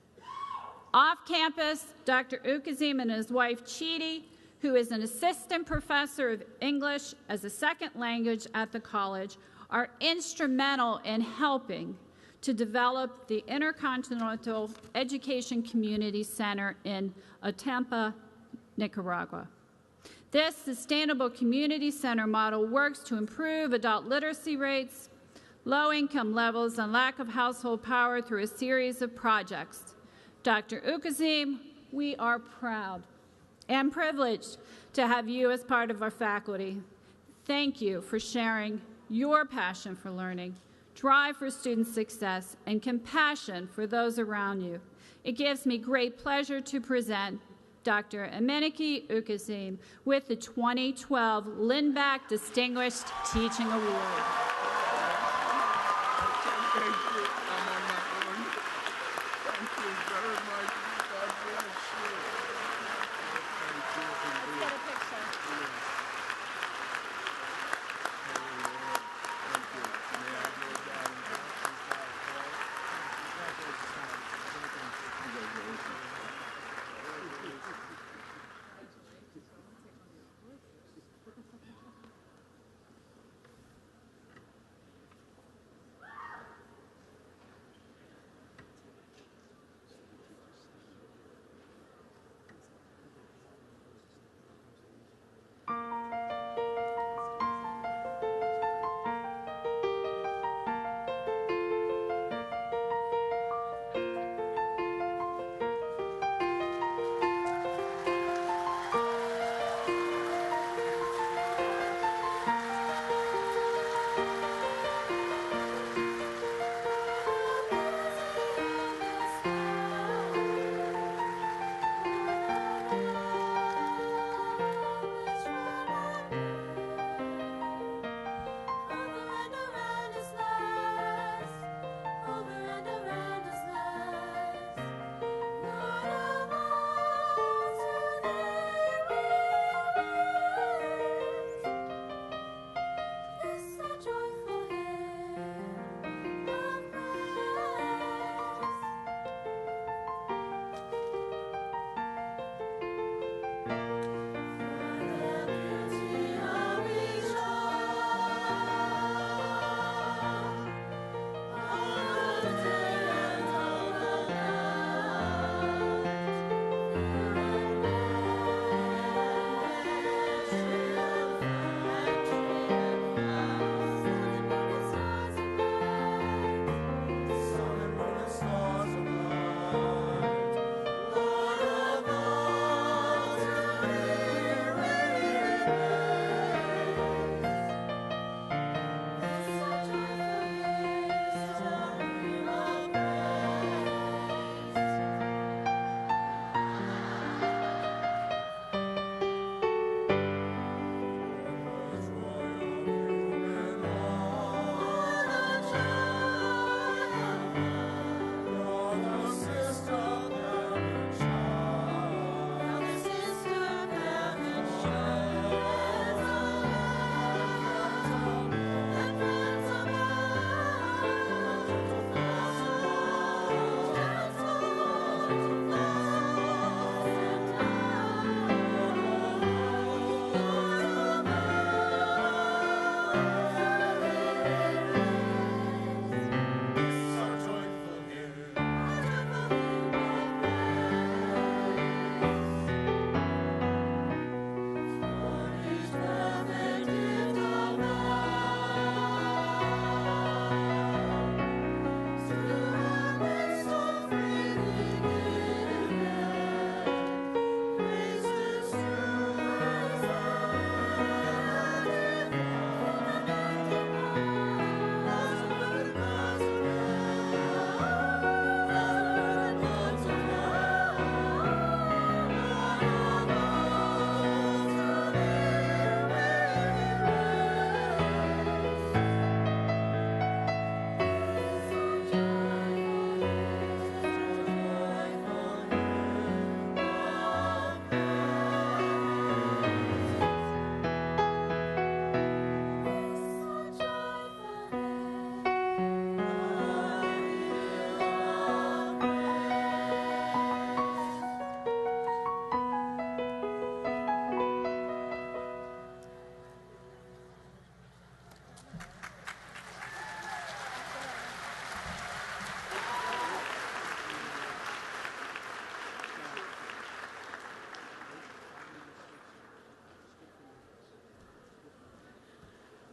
Off campus, Dr. Ukazim and his wife, Chidi, who is an assistant professor of English as a second language at the college, are instrumental in helping to develop the Intercontinental Education Community Center in Otampa, Nicaragua. This sustainable community center model works to improve adult literacy rates, low income levels, and lack of household power through a series of projects. Dr. Ukazim, we are proud and privileged to have you as part of our faculty. Thank you for sharing your passion for learning, drive for student success, and compassion for those around you. It gives me great pleasure to present Dr. Emenike Ukazim with the 2012 Lindback Distinguished Teaching Award. Thank you. I'm on my own. Thank you very much.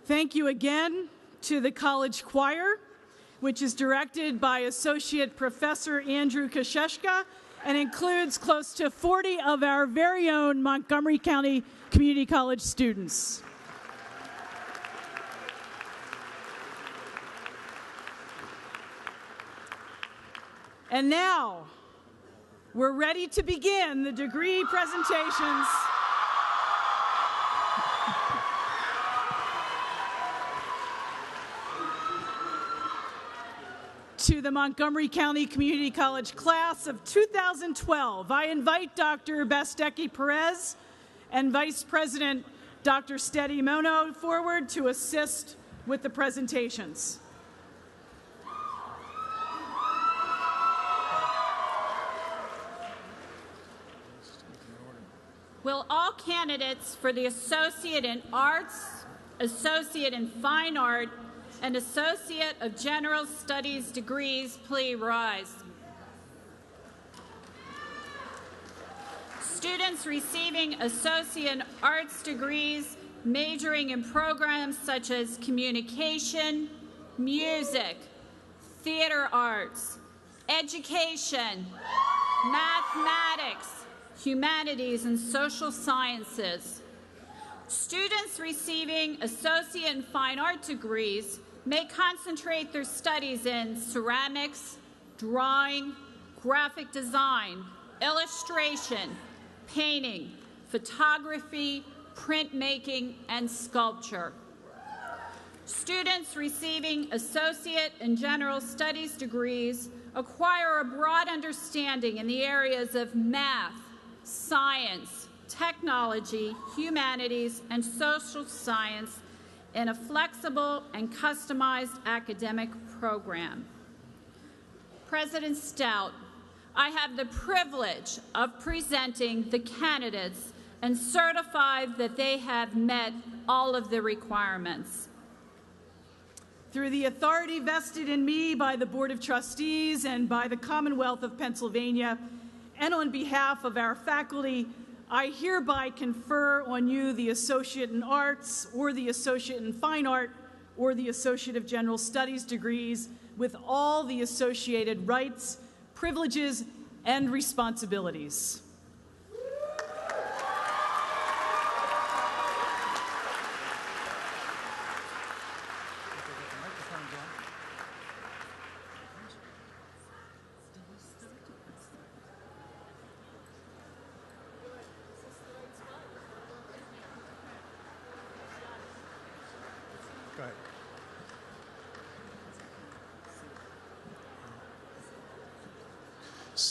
Thank you again to the College Choir, which is directed by Associate Professor Andrew Koszeszka and includes close to 40 of our very own Montgomery County Community College students. And now, we're ready to begin the degree presentations. To the Montgomery County Community College class of 2012, I invite Dr. Basteki Perez and Vice President Dr. Steady Mono forward to assist with the presentations. Will all candidates for the Associate in Arts, Associate in Fine Art, and Associate of General Studies degrees please rise? Students receiving Associate in Arts degrees majoring in programs such as communication, music, theater arts, education, mathematics, humanities, and social sciences. Students receiving Associate in Fine Art degrees may concentrate their studies in ceramics, drawing, graphic design, illustration, painting, photography, printmaking, and sculpture. Students receiving Associate in General Studies degrees acquire a broad understanding in the areas of math, science, technology, humanities, and social science in a flexible and customized academic program. President Stout, I have the privilege of presenting the candidates and certify that they have met all of the requirements. Through the authority vested in me by the Board of Trustees and by the Commonwealth of Pennsylvania, and on behalf of our faculty, I hereby confer on you the Associate in Arts or the Associate in Fine Art or the Associate of General Studies degrees with all the associated rights, privileges, and responsibilities.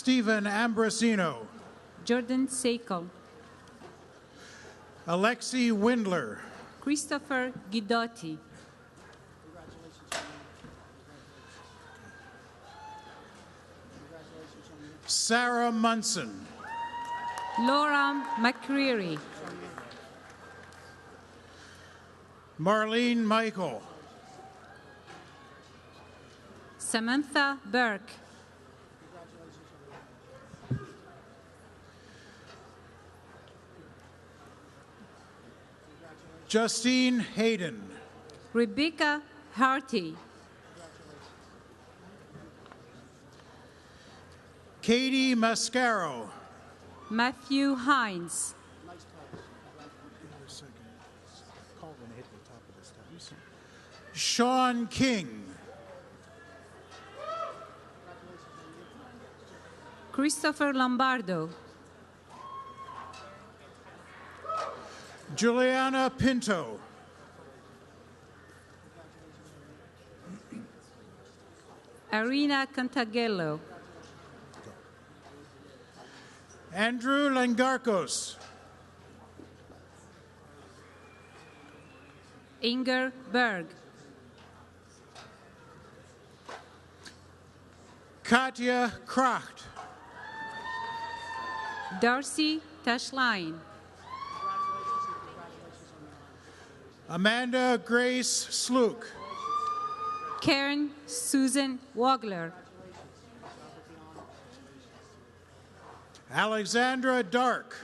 Stephen Ambrosino. Jordan Seiko. Alexi Windler. Christopher Guidotti. Sarah Munson. Laura McCreary. Marlene Michael. Samantha Burke. Justine Hayden. Rebecca Harty. Katie Mascaro. Matthew Hines. Sean King. Christopher Lombardo. Juliana Pinto. Arena Cantagello. Andrew Langarkos. Inger Berg. Katja Kracht. Darcy Tashline. Amanda Grace Slook. Karen Susan Wagler. Alexandra Dark.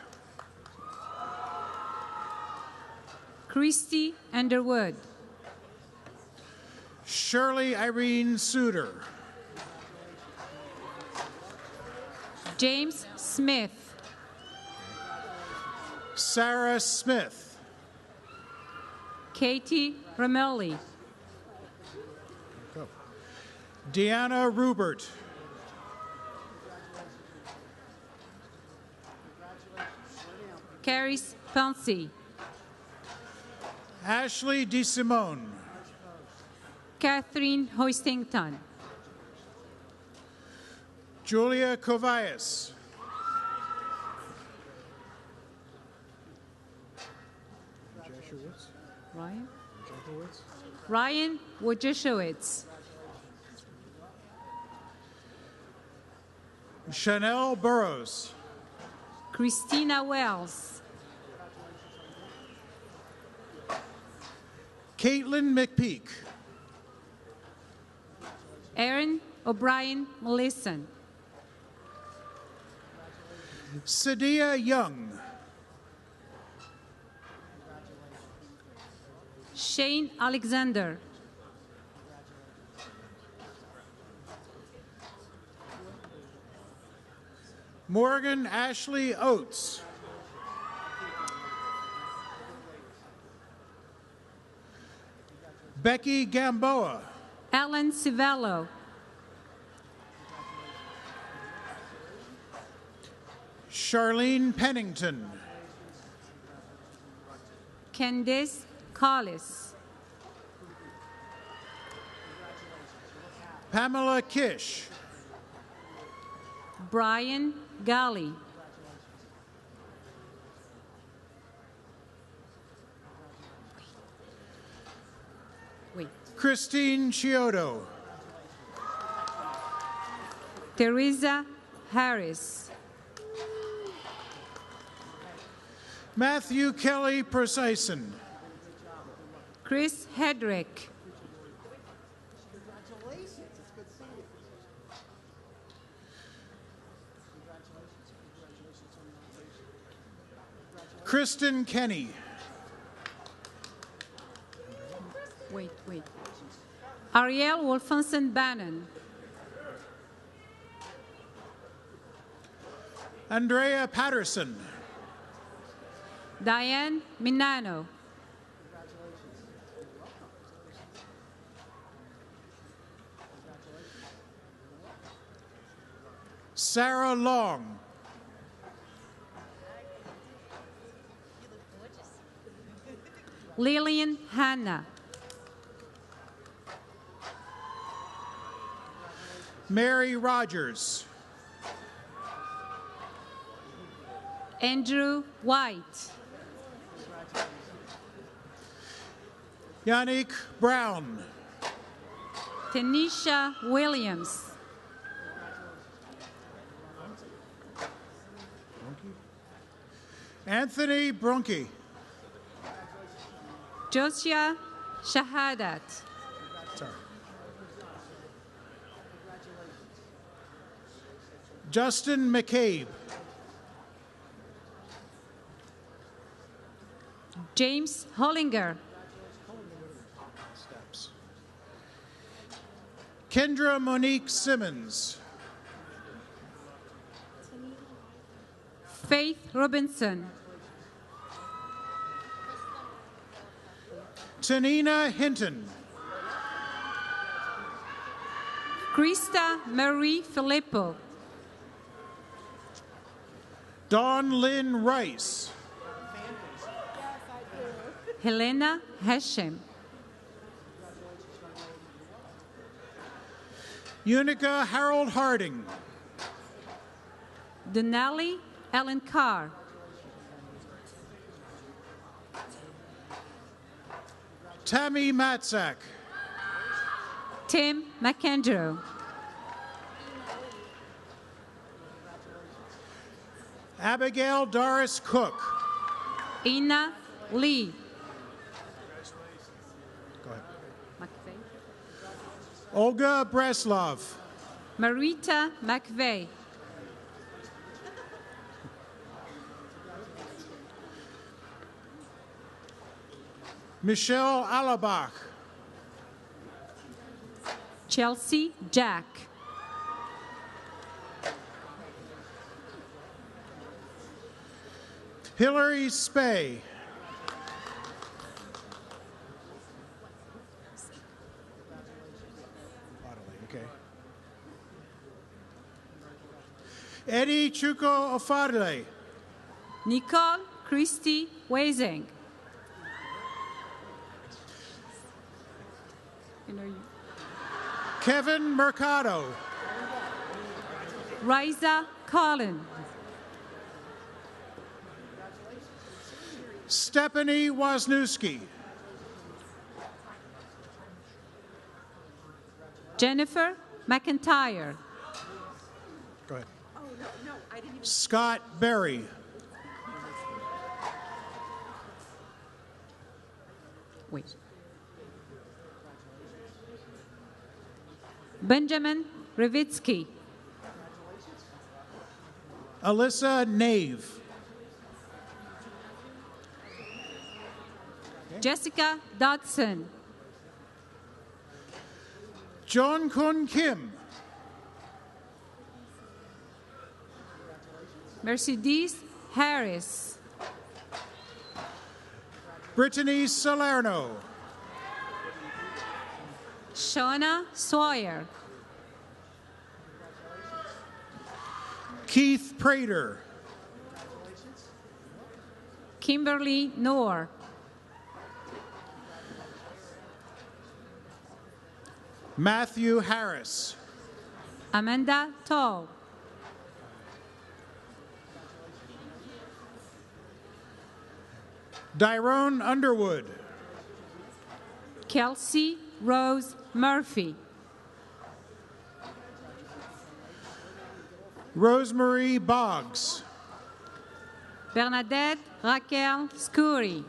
Christy Underwood. Shirley Irene Suter. James Smith. Sarah Smith. Katie Ramelli. Deanna Rubert. Caris Ponce. Ashley DeSimone. Catherine Hoistington. Julia Kovias. Ryan Wojciechowicz. Chanel Burrows. Christina Wells. Caitlin McPeak. Aaron O'Brien Melison. Sadia Young. Shane Alexander. Morgan Ashley Oates. Becky Gamboa. Alan Civello. Charlene Pennington. Candice Collis. Pamela Kish. Brian Galley. Wait. Christine Chiodo. Teresa Harris. Matthew Kelly Precyson. Chris Hedrick. Kristen Kenny. Wait. Ariel Wolfenson Bannon. Andrea Patterson. Diane Minano. Sarah Long. Lillian Hanna. Mary Rogers. Andrew White. Yannick Brown. Tanisha Williams. Anthony Brunke. Josia Shahadat. Sorry. Justin McCabe. James Hollinger. Kendra Monique Simmons. Faith Robinson. Tanina Hinton. Krista Marie Filippo. Dawn Lynn Rice. Helena Hashem. Unica Harold Harding. Denali Ellen Carr. Tammy Matzak. Tim McAndrew. Abigail Doris Cook. Ina Lee. Go ahead. Olga Breslov. Marita McVeigh. Michelle Alabach. Chelsea Jack. Hillary Spey. Okay. Eddie Chuko Ofadle. Nicole Christie Weising. Kevin Mercado. Riza Collin. Stephanie Wozniewski. Jennifer McIntyre. Go ahead. Scott Berry. Wait. Benjamin Revitsky. Alyssa Nave. Jessica Dodson. John Kun Kim. Mercedes Harris. Brittany Salerno. Shauna Sawyer. Keith Prater. Kimberly Noor. Matthew Harris. Amanda Tall. Dyrone Underwood. Kelsey Rose Murphy. Rosemary Boggs. Bernadette Raquel Scuri.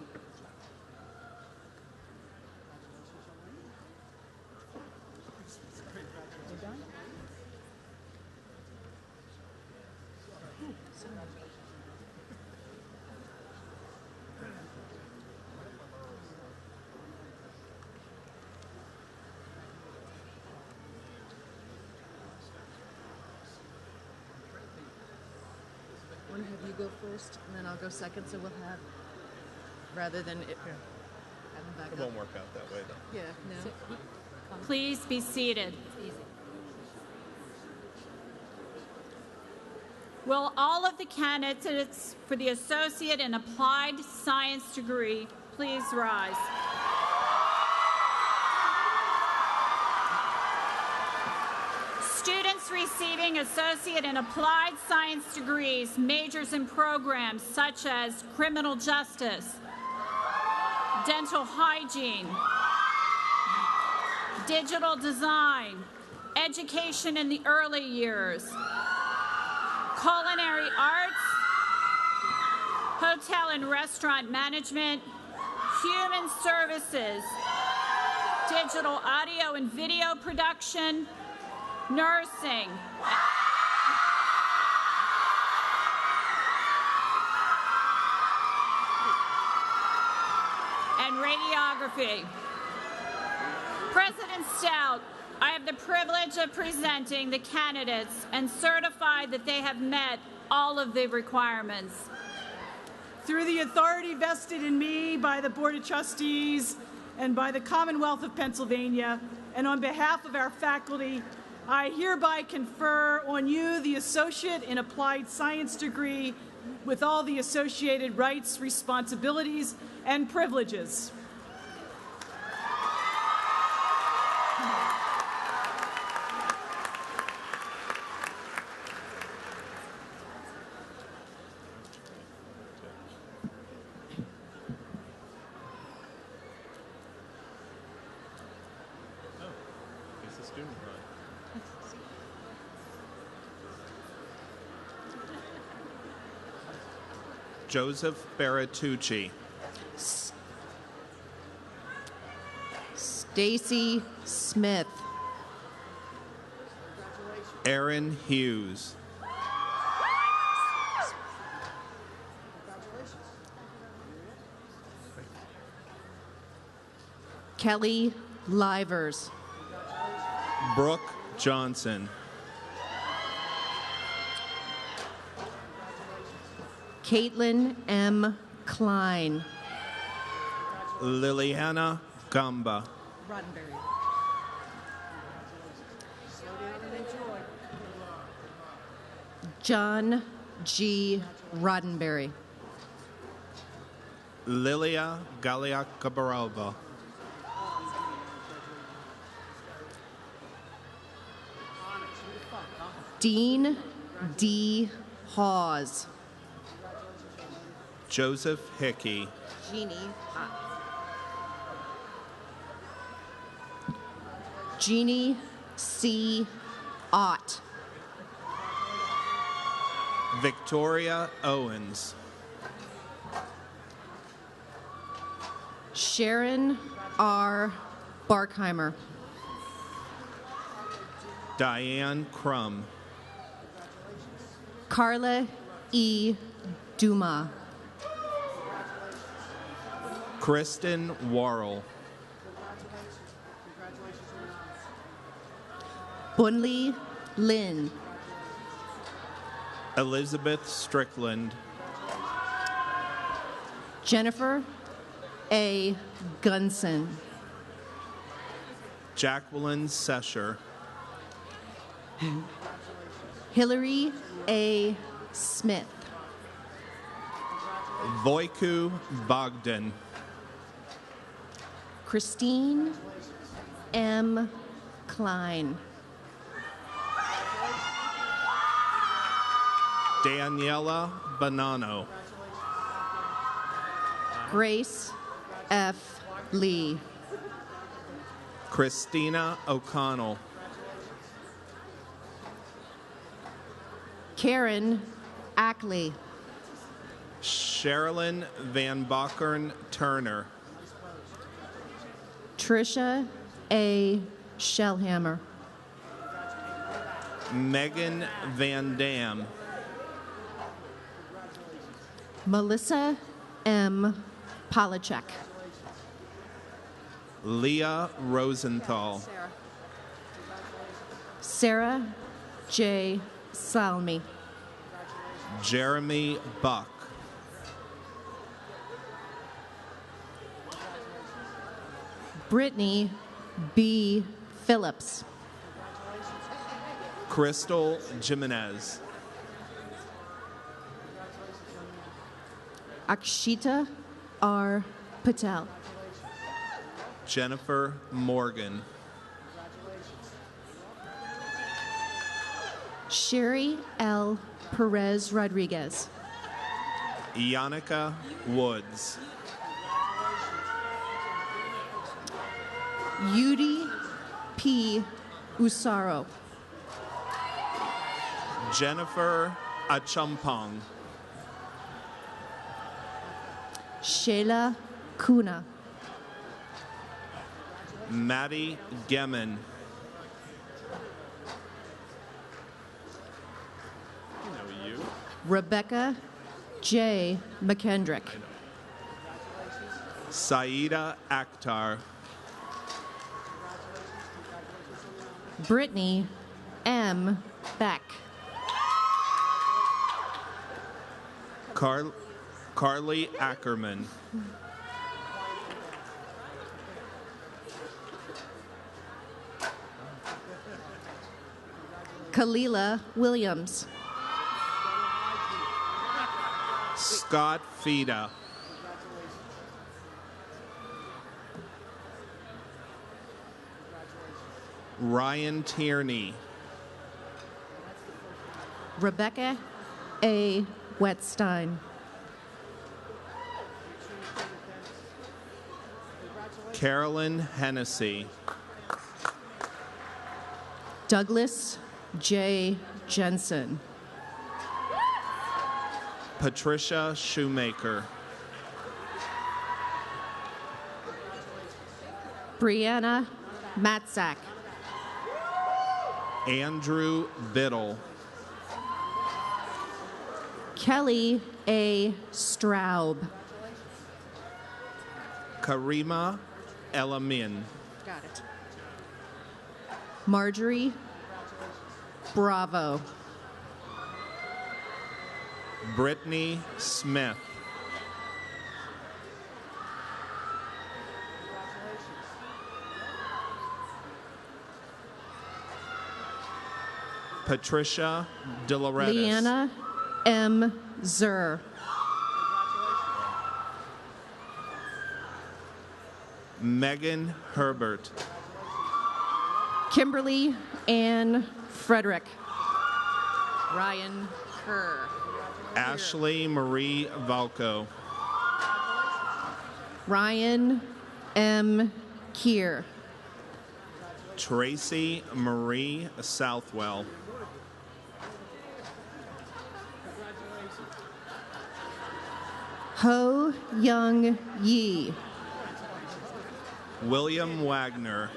I want to have you go first, and then I'll go second, so we'll have, rather than it, have them back It up. won't work out that way, though. Yeah, no. Please be seated. Will all of the candidates for the Associate in Applied Science degree please rise? Students receiving Associate in Applied Science degrees, majors in programs such as criminal justice, dental hygiene, digital design, education in the early years, culinary arts, hotel and restaurant management, human services, digital audio and video production, nursing, and radiography. President Stout, I have the privilege of presenting the candidates and certify that they have met all of the requirements. Through the authority vested in me by the Board of Trustees and by the Commonwealth of Pennsylvania, and on behalf of our faculty, I hereby confer on you the Associate in Applied Science degree with all the associated rights, responsibilities, and privileges. He's a student, right? Joseph Beratucci. Stacy Smith. Aaron Hughes. Kelly Livers. Brooke Johnson. Caitlin M. Klein. Liliana Gamba. Roddenberry. John G. Roddenberry. Lilia Galiakabarova. Dean D. Hawes. Joseph Hickey. Jeannie C. Ott. Victoria Owens. Sharon R. Barkheimer. Diane Crum. Carla E. Duma. Kristen Worrell. Bunley Lynn. Elizabeth Strickland. Jennifer A. Gunson. Jacqueline Sesher. Hillary A. Smith. Voiku Bogdan. Christine M. Klein. Daniela Bonanno. Grace F. Lee. Christina O'Connell. Karen Ackley. Sherilyn Van Bockern Turner. Trisha A. Shellhammer. Megan Van Dam. Melissa M. Polachek. Leah Rosenthal. Sarah J. Salmi. Jeremy Buck. Brittany B. Phillips. Crystal Jimenez. Akshita R. Patel. Jennifer Morgan. Sherry L. Perez Rodriguez. Yannicka Woods. Yudi P. Usaro. Jennifer Achumpong. Shayla Kuna. Maddie Gemin. Rebecca J. McKendrick. Saida Akhtar. Brittany M. Beck. Carly Ackerman. Kalila Williams. Scott Fida. Ryan Tierney. Rebecca A. Wetstein. Carolyn Hennessy. Douglas J. Jensen. Patricia Shoemaker. Brianna Matzak. Andrew Biddle. Kelly A. Straub. Karima Elamin. Got it. Marjorie Bravo. Brittany Smith. Patricia DeLoretis. Leanna M. Zur. Megan Herbert. Kimberly Ann Frederick. Ryan Kerr. Ashley Marie Valco. Ryan M. Keir. Tracy Marie Southwell. Ho Young Yi. William Wagner.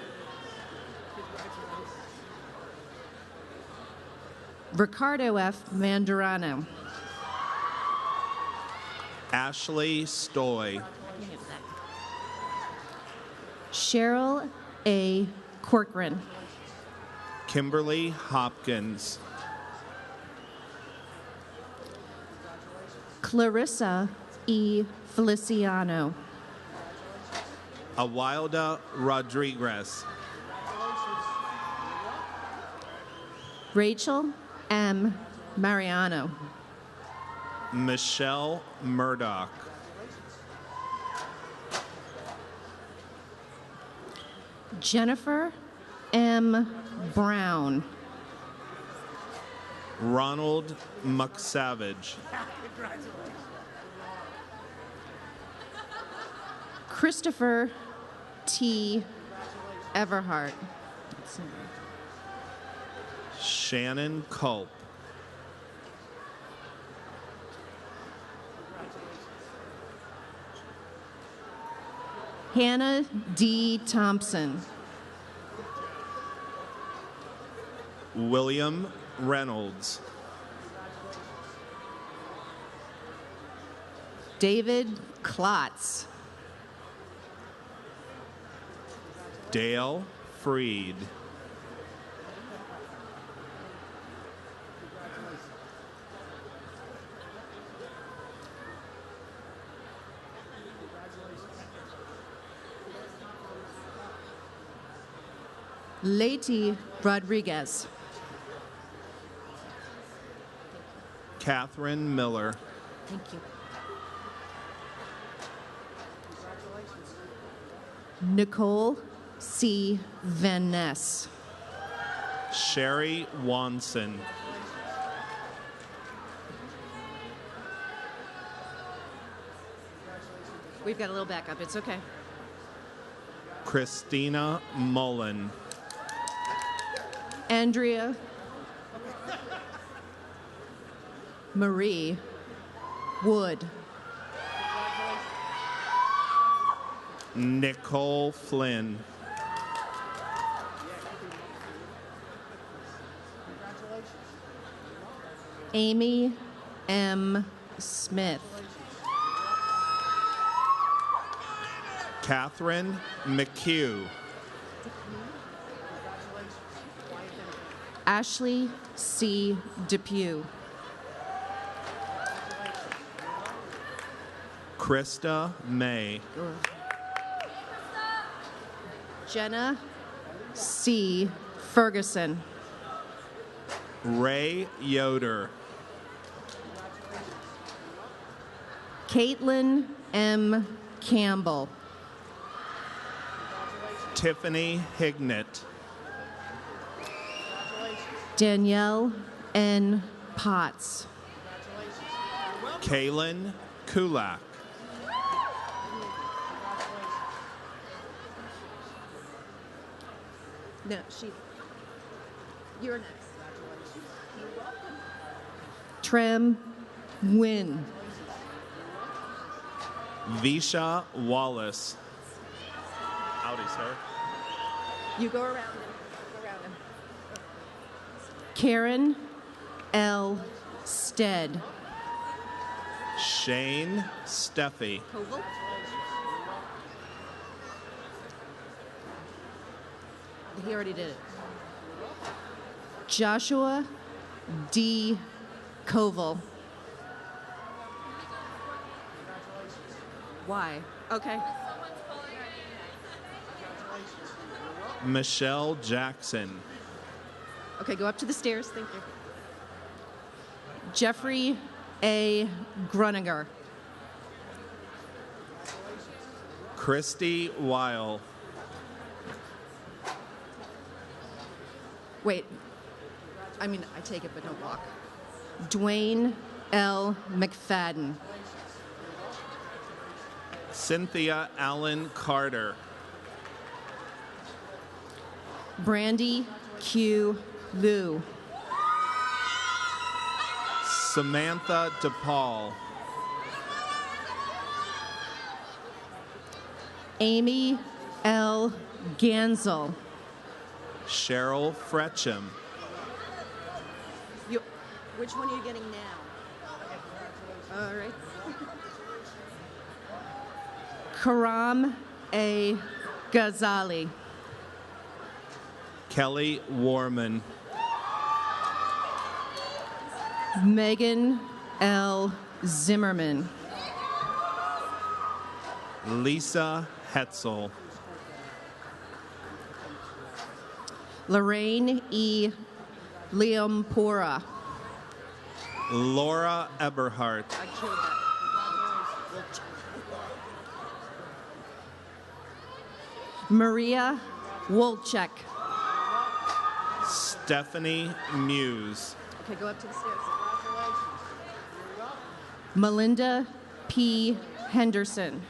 Ricardo F. Mandarano. Ashley Stoy. Cheryl A. Corcoran. Kimberly Hopkins. Clarissa E. Feliciano. Awilda Rodriguez. Rachel M. Mariano. Michelle Murdoch. Jennifer M. Brown. Ronald McSavage. Christopher T. Everhart. Shannon Culp. Hannah D. Thompson. William Reynolds. David Klotz. Dale Freed. Leti Rodriguez. Catherine Miller. Thank you. Nicole C. Van Ness. Sherry Wanson. We've got a little backup. It's okay. Christina Mullen. Andrea Marie Wood. Nicole Flynn. Amy M. Smith. Catherine McHugh. Ashley C. Depew. Krista May. Jenna C. Ferguson. Ray Yoder. Caitlin M. Campbell. Tiffany Hignett. Danielle N. Potts. Kaylin Kulak. No, you're next. Trem Nguyen. Visha Wallace. Howdy, sir. You go around him. Karen L. Stead. Shane Steffi. Koval. He already did it. Joshua D. Koval. Why? Okay. Michelle Jackson. Okay, go up to the stairs. Thank you. Jeffrey A. Gruninger. Christy Weil. Wait. I mean, I take it, but don't walk. Dwayne L. McFadden. Cynthia Allen Carter. Brandy Q. Liu. Samantha DePaul. Amy L. Gansel. Cheryl Fretcham. Which one are you getting now? All right. Karam A. Ghazali. Kelly Warman. Megan L. Zimmerman. Lisa Hetzel. Lorraine E. Leompora. Laura Eberhardt. I killed that. Maria Wolchek. Stephanie Muse. Okay, go up to the stairs. Melinda P. Henderson.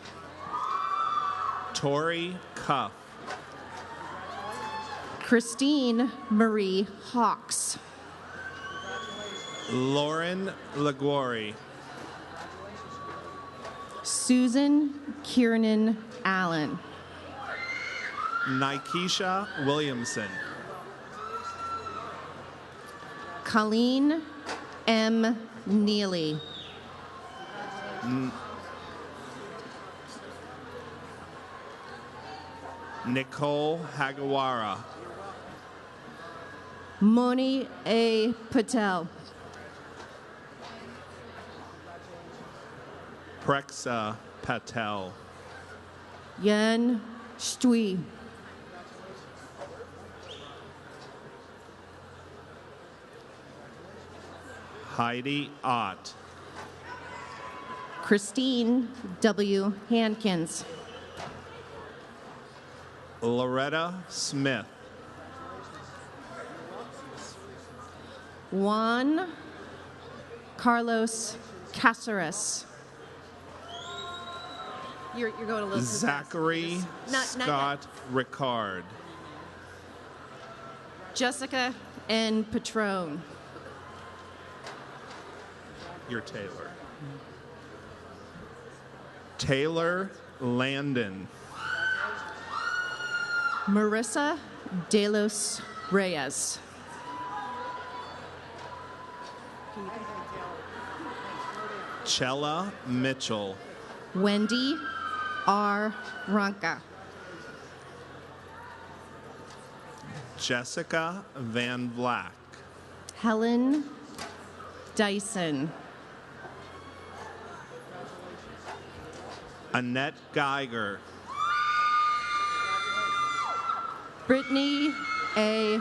Tori Cuff. Christine Marie Hawks. Lauren Laguori. Susan Kiernan Allen. Nikesha Williamson. Colleen M. Neely. Nicole Hagawara. Moni A. Patel. Prexa Patel. Yan Shtui. Heidi Ott. Christine W. Hankins. Loretta Smith. Juan Carlos Caceres. You're going a little too fast. Zachary Not Scott Ricard. Jessica N. Patrone. You're Taylor. Taylor Landon. Marissa De Los Reyes. Chella Mitchell. Wendy R. Ronca. Jessica Van Black. Helen Dyson. Annette Geiger. Brittany A.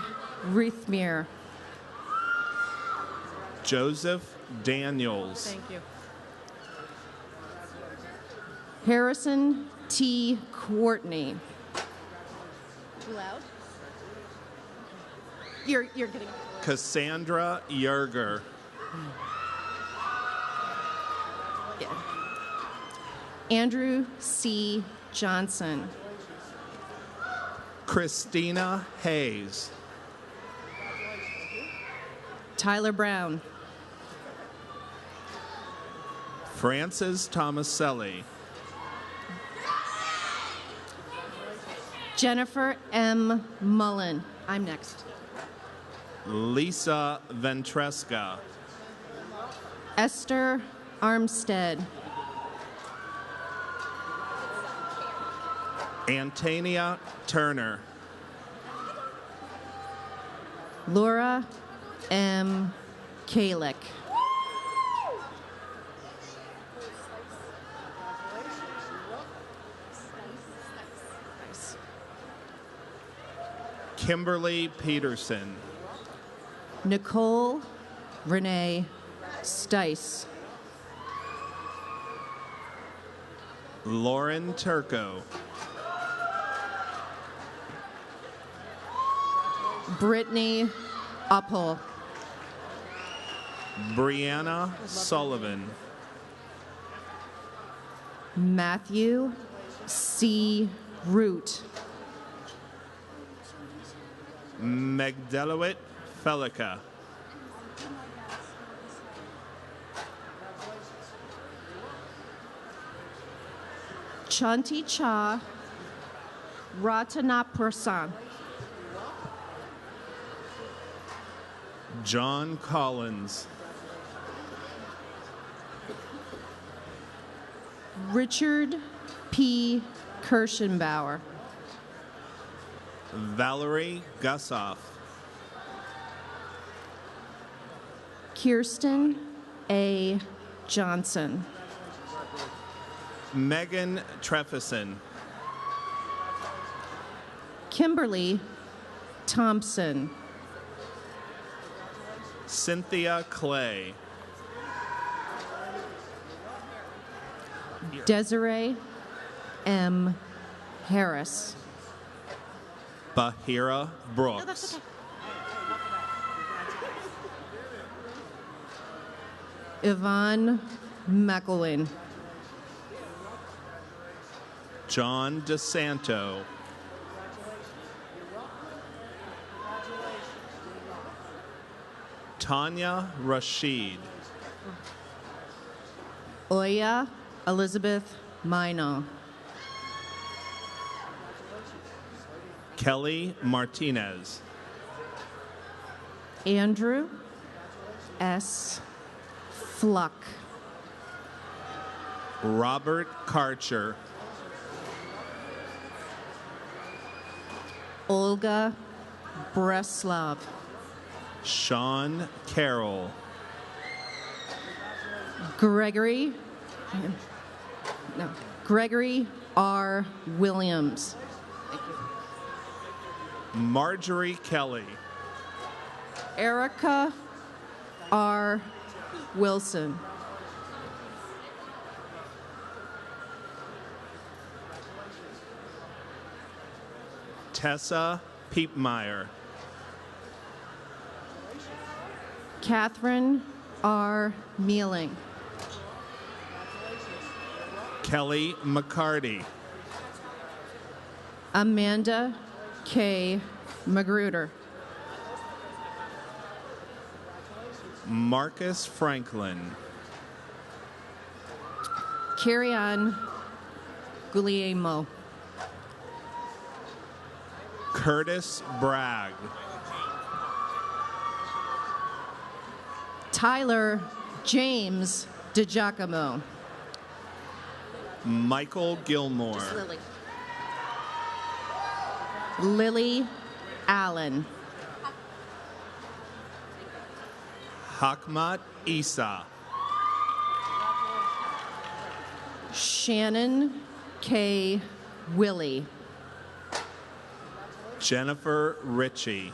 Ruthmere. Joseph Daniels. Thank you. Harrison T. Courtney. Too loud? You're getting... Cassandra Yerger. Yeah. Andrew C. Johnson. Christina Hayes. Tyler Brown. Francis Tomaselli. Jennifer M. Mullen. I'm next. Lisa Ventresca. Esther Armstead. Antania Turner. Laura M. Kalick. Kimberly Peterson. Nicole Renee Stice. Lauren Turco. Brittany Uppel. Brianna Sullivan. Matthew C. Root. Magdelowit Felica. Chanti Cha Ratanaprasan. John Collins. Richard P. Kirschenbauer. Valerie Gussoff. Kirsten A. Johnson. Megan Trefison. Kimberly Thompson. Cynthia Clay. Desiree M. Harris. Bahira Brooks. Yvonne McElwain. John DeSanto. Tanya Rashid. Oya Elizabeth Minot. Kelly Martinez. Andrew S. Fluck. Robert Karcher. Olga Breslov. Sean Carroll. Gregory R. Williams. Marjorie Kelly. Erica R. Wilson. Tessa Piepmeyer. Catherine R. Mealing. Kelly McCarty. Amanda K. Magruder. Marcus Franklin. Carrie-Ann Guglielmo. Curtis Bragg. Tyler James DiGiacomo. Michael Gilmore. Lily Allen. Hakmat Isa. Shannon K. Willie. Jennifer Ritchie.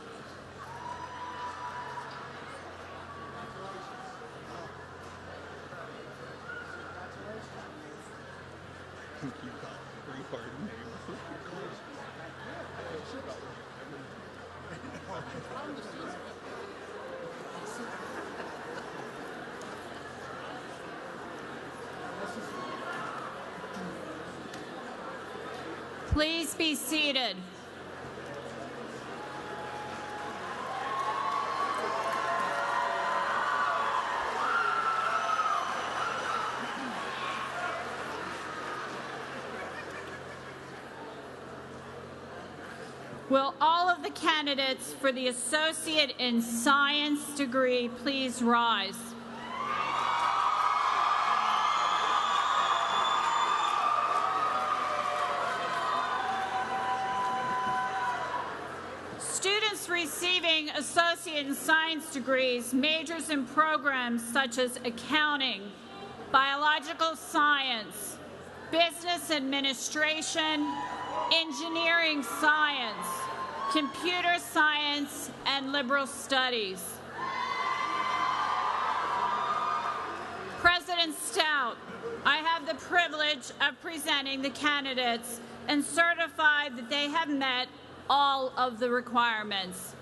Please be seated. Will all of the candidates for the Associate in Science degree please rise? Students receiving Associate in Science degrees, majors in programs such as accounting, biological science, business administration, engineering science, computer science, and liberal studies. President Stout, I have the privilege of presenting the candidates and certify that they have met all of the requirements.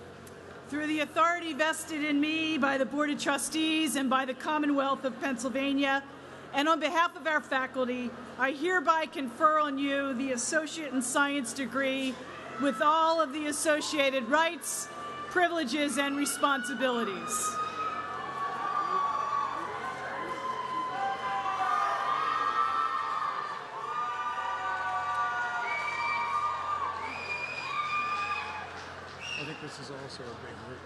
Through the authority vested in me by the Board of Trustees and by the Commonwealth of Pennsylvania, and on behalf of our faculty, I hereby confer on you the Associate in Science degree with all of the associated rights, privileges, and responsibilities. I think this is also a big group.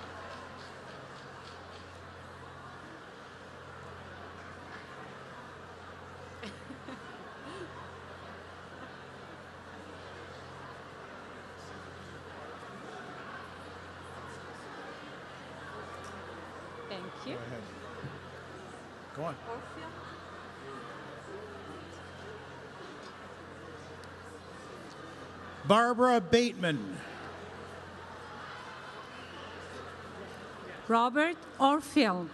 Thank you. Go ahead. Go on. Barbara Bateman. Robert Orfield.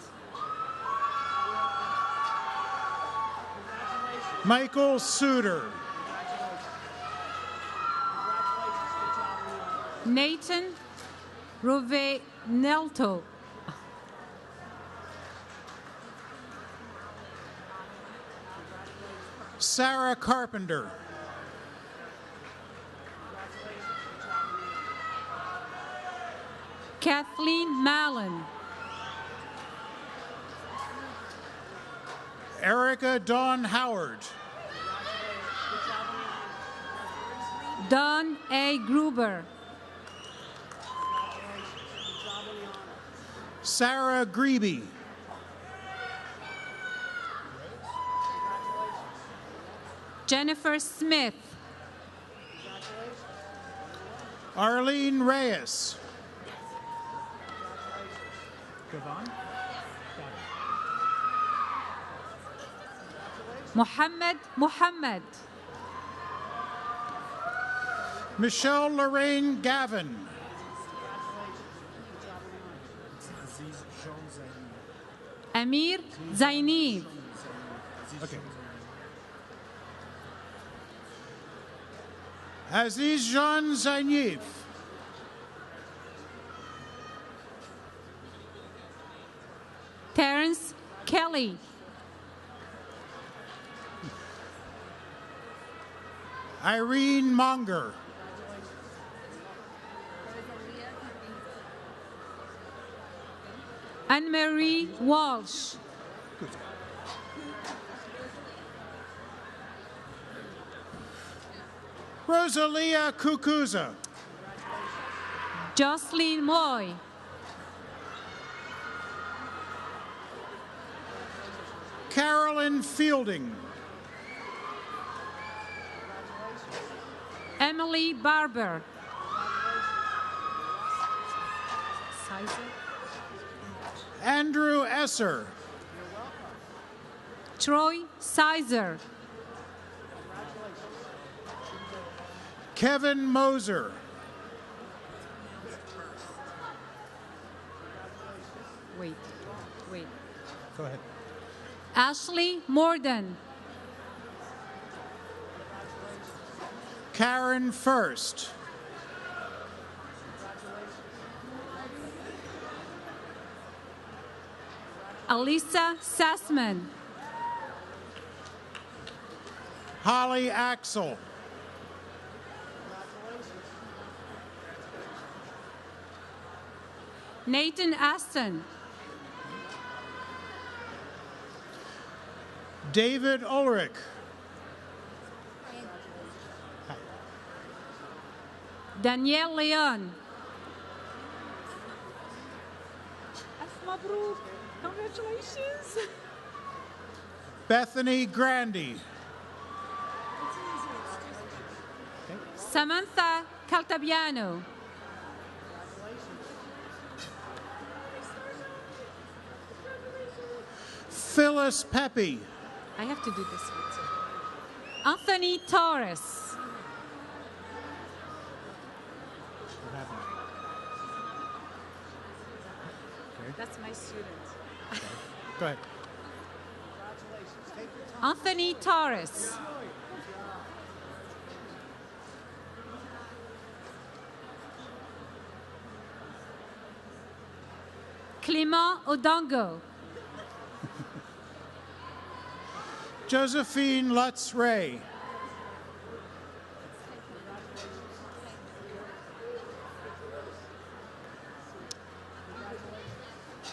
Michael Suter. Nathan Rovenelto. Sarah Carpenter. Kathleen Mallon. Erica Dawn Howard. Don A. Gruber. Sarah Grebe. Jennifer Smith. Arlene Reyes. Muhammad Muhammad. Michelle Lorraine Gavin. Amir Zainib. Aziz Jean Zainif. Terrence Kelly. Irene Monger. Anne-Marie Walsh. Rosalia Kukuza. Jocelyn Moy. Carolyn Fielding. Emily Barber. Andrew Esser. Troy Sizer. Kevin Moser. Wait. Go ahead. Ashley Morden. Karen First. Alisa Sassman. Holly Axel. Nathan Aston. David Ulrich. Danielle Leon. Congratulations. Bethany Grandy. Samantha Caltabiano. Phyllis Pepe. I have to do this one too. Anthony Torres. That's my student. Go ahead. Anthony Torres. Clément Odongo. Josephine Lutz Ray.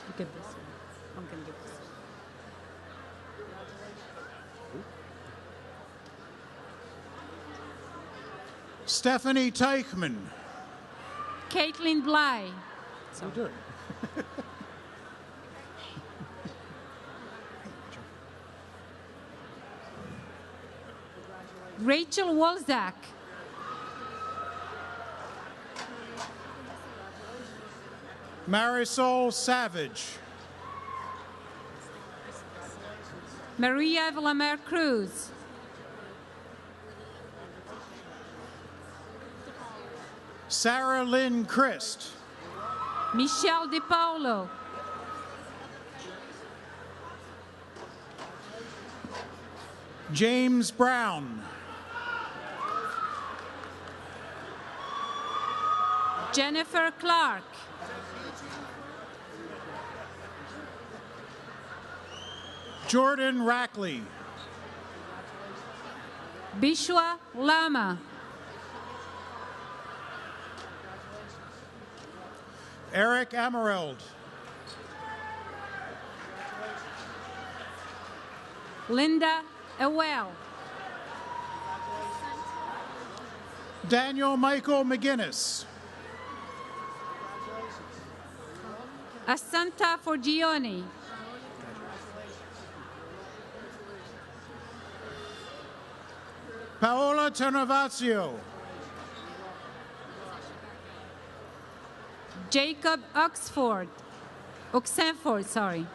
Look at this one. I'm going to do this one. Stephanie Teichman. Caitlin Bly. You do it. Rachel Wolzak. Marisol Savage. Maria Valamer Cruz. Sarah Lynn Christ. Michelle De Paulo. James Brown. Jennifer Clark. Jordan Rackley. Bishwa Lama. Eric Amareld. Linda Ewell. Daniel Michael McGinnis. Assunta Forgione. Paola Tonovazio. Jacob Oxenford, sorry.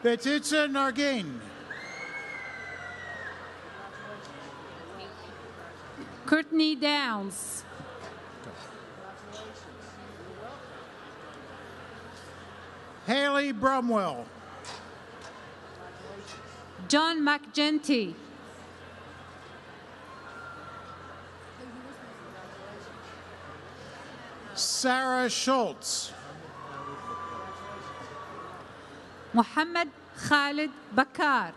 Betitza Nargain. Courtney Downs. Haley Brumwell. John McGenty. Sarah Schultz. Muhammad Khalid Bakar.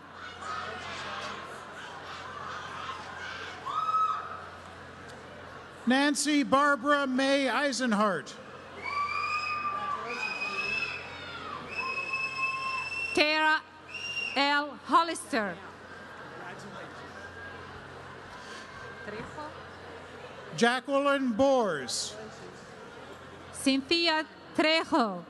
Nancy Barbara May Eisenhart. Tara L. Hollister. Jacqueline Bors. Cynthia Trejo.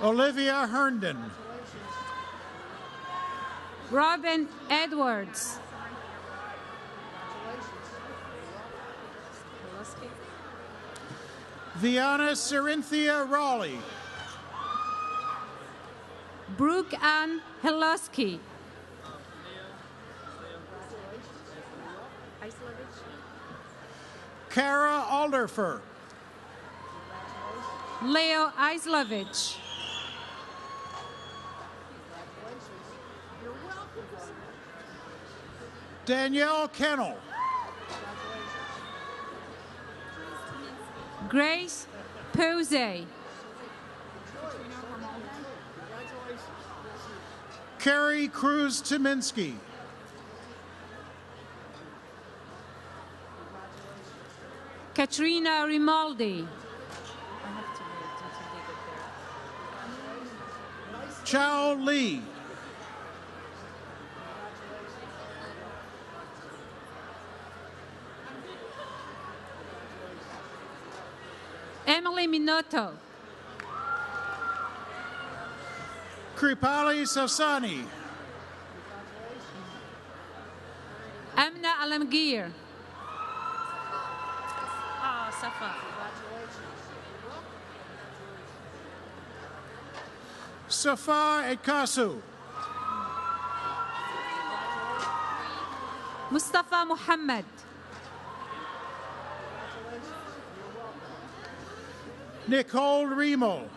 Olivia Herndon. Robin Edwards. Viana Cerinthia Raleigh. Brooke Ann Helosky. Kara Alderfer. Leo Islovich. Danielle Kennel. Grace Posey. Carrie Cruz Timinski. Katrina Rimaldi. Chao Lee. Emily Minotto. Kripali Safsani. Amna Alamgir. Safa. Safa Etkasu. Mustafa Muhammad. Nicole Remo.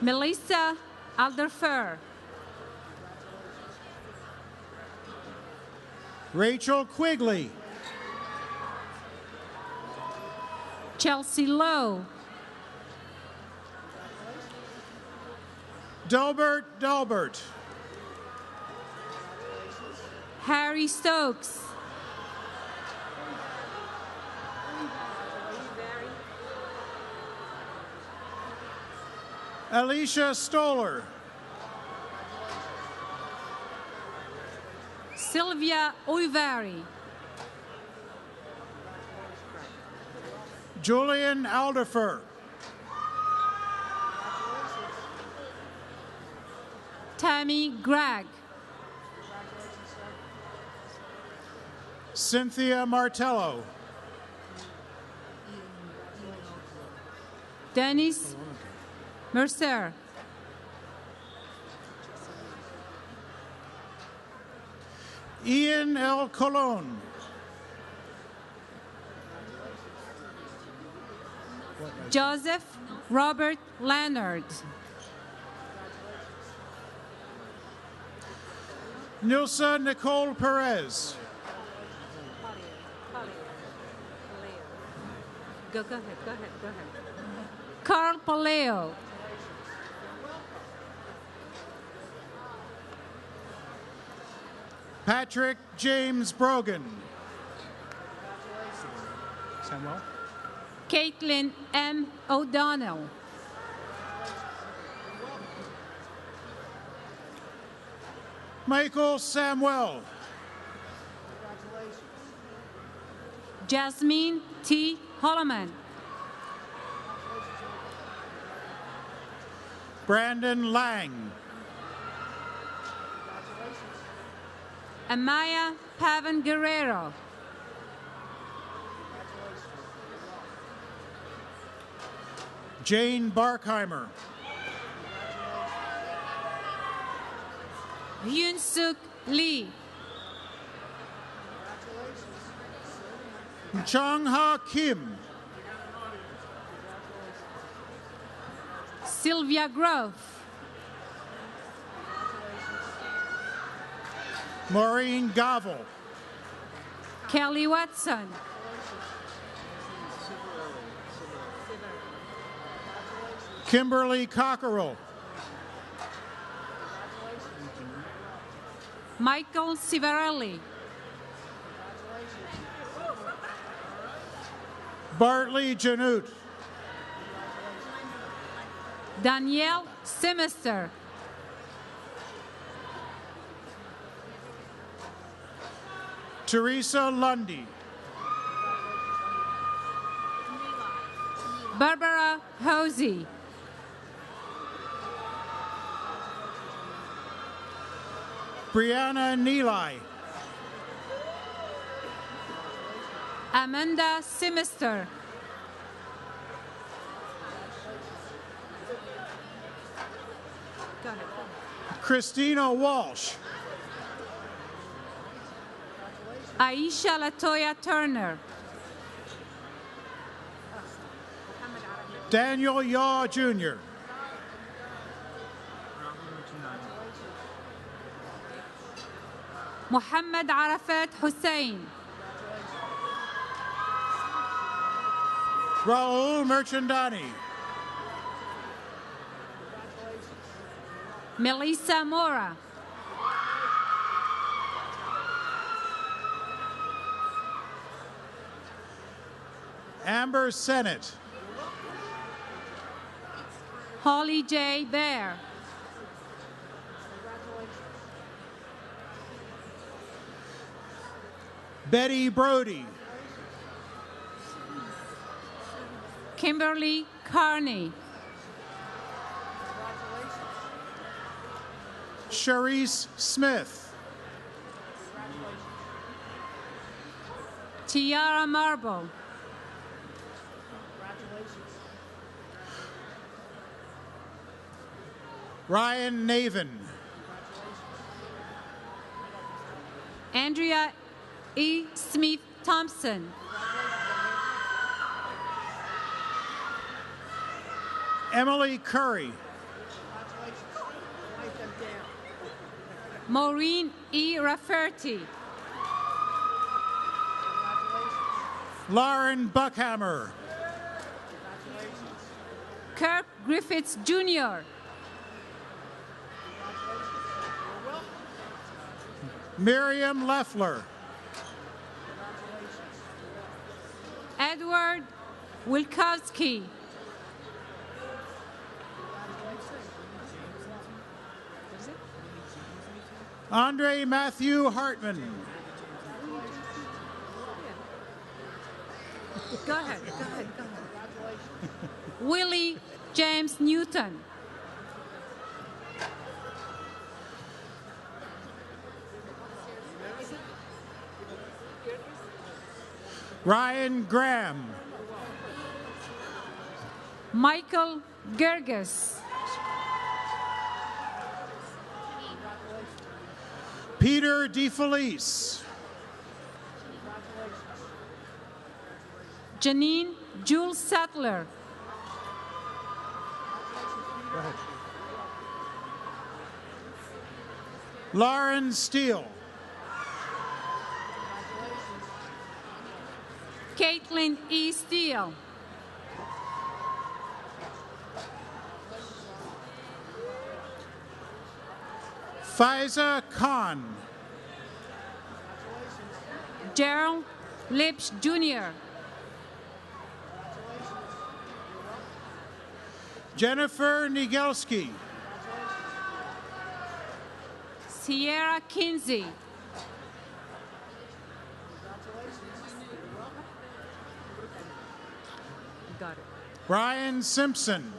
Melissa Alderfer. Rachel Quigley. Chelsea Lowe. Delbert. Harry Stokes. Alicia Stoller. Sylvia Uivari. Julian Alderfer. Tammy Gregg. Cynthia Martello. Dennis Mercer. Ian L. Colon. Joseph Robert Leonard. Nilsa Nicole Perez. Go ahead. Carl Paleo. Patrick James Brogan. Samuel. Caitlin M. O'Donnell. Michael Samuel. Jasmine T. Holloman. Brandon Lang. Amaya Pavan Guerrero. Jane Barkheimer. Hyun Suk Lee. Chong Ha Kim. Sylvia Grove. Maureen Gavel. Kelly Watson. Kimberly Cockerell. Michael Civarelli. Bartley Janut. Danielle Simister. Teresa Lundy. Barbara Hosey. Brianna Neely. Amanda Simister. Christina Walsh. Aisha Latoya Turner. Daniel Yaw Jr. Muhammad Arafat Hussein. Raul Merchandani. Melissa Mora. Amber Sennett. Holly J. Bear. Betty Brody. Kimberly Carney. Sharice Smith. Tiara Marble. Ryan Naven. Andrea E. Smith Thompson. Emily Curry. Maureen E. Rafferty. Lauren Buckhammer. Kirk Griffiths Jr. Miriam Leffler. Edward Wilkowski. Andre Matthew Hartman. Go ahead. Willie James Newton. Ryan Graham. Michael Gerges. Peter DeFelice. Janine Jules Sattler. Lauren Steele. Caitlin E. Steele. Faiza Khan. Gerald Lipsch Jr. Jennifer Nigelski. Tierra Kinsey. Got it. Brian Simpson.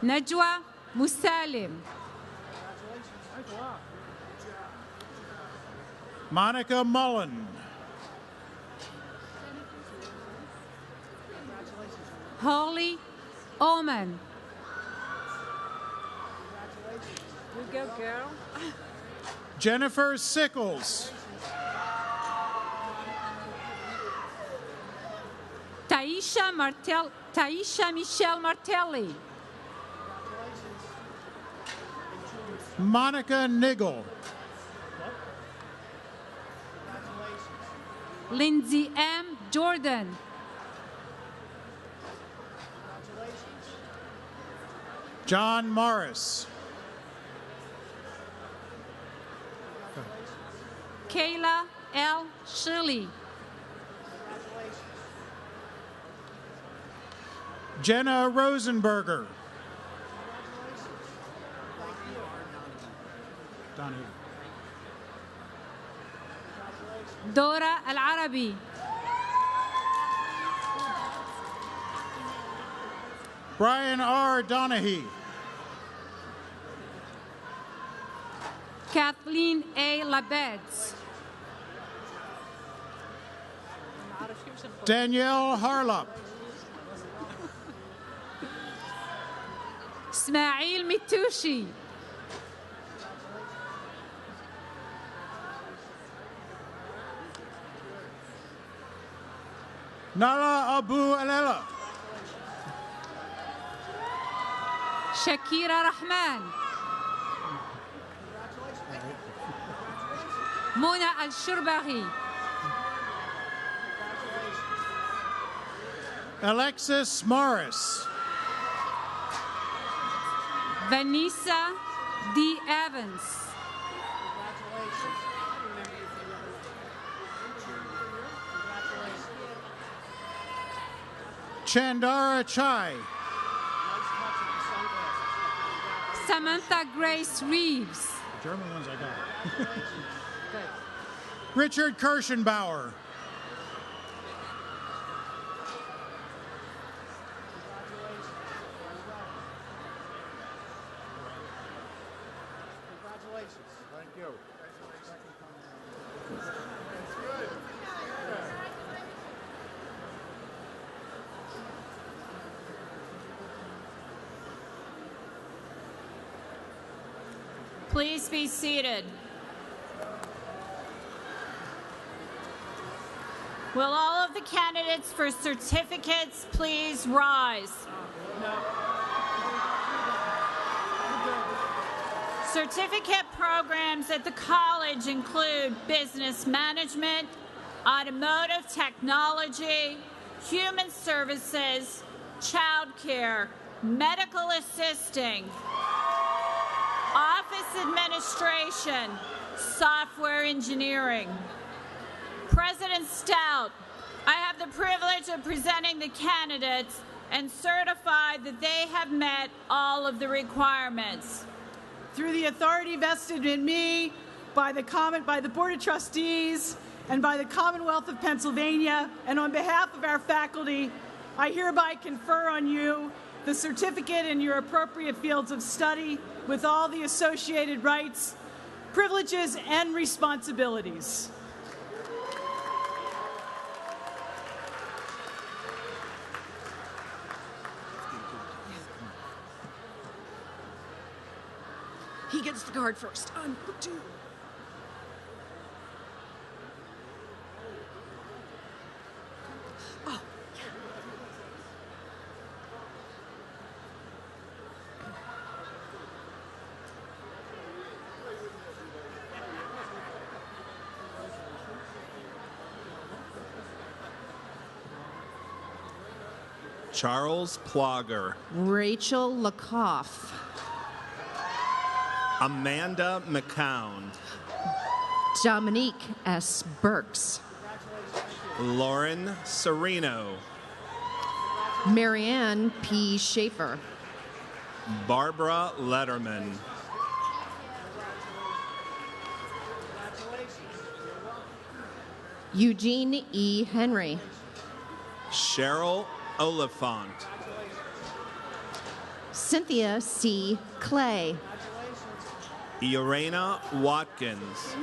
Najwa Musalim. Monica Mullen. Holly Oman. You go, girl. Jennifer Sickles. Taisha Michelle Martelli. Monica Niggle. Lindsay M. Jordan. John Morris. Kayla L. Shirley. Jenna Rosenberger. Donahue. Dora Al Arabi. Brian R. Donahue. Kathleen A. Labeds. Danielle Harlop. Ismail Mitushi. Nala Abu Alela. Shakira Rahman. Mona Al-Shurbahi. Alexis Morris. Vanessa D. Evans. Chandara Chai. Samantha Grace Reeves. The German ones I got. Richard Kirschenbauer. Thank you. Please be seated. Will all of the candidates for certificates please rise? Certificate programs at the college include business management, automotive technology, human services, child care, medical assisting, office administration, software engineering. President Stout, I have the privilege of presenting the candidates and certify that they have met all of the requirements. Through the authority vested in me by the Board of Trustees and by the Commonwealth of Pennsylvania, and on behalf of our faculty, I hereby confer on you the certificate in your appropriate fields of study with all the associated rights, privileges, and responsibilities. He gets the card first. On two. Oh, yeah. Charles Plogger. Rachel Lakoff. Amanda McCown. Dominique S. Burks. Lauren Sereno. Marianne P. Schaefer. Barbara Letterman. Eugene E. Henry. Cheryl Oliphant. Cynthia C. Clay. Irena Watkins.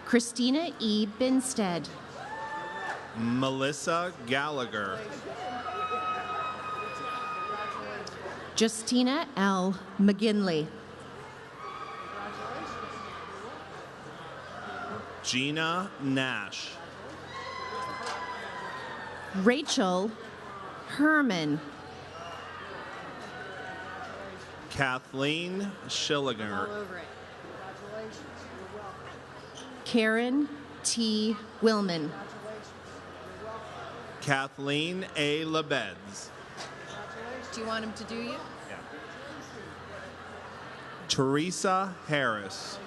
Christina E. Binstead. Melissa Gallagher. Justina L. McGinley. Gina Nash. Rachel Herman. Kathleen Schillinger. Karen T. Willman. Kathleen A. Lebeds. Do you want him to do you? Yeah. Teresa Harris.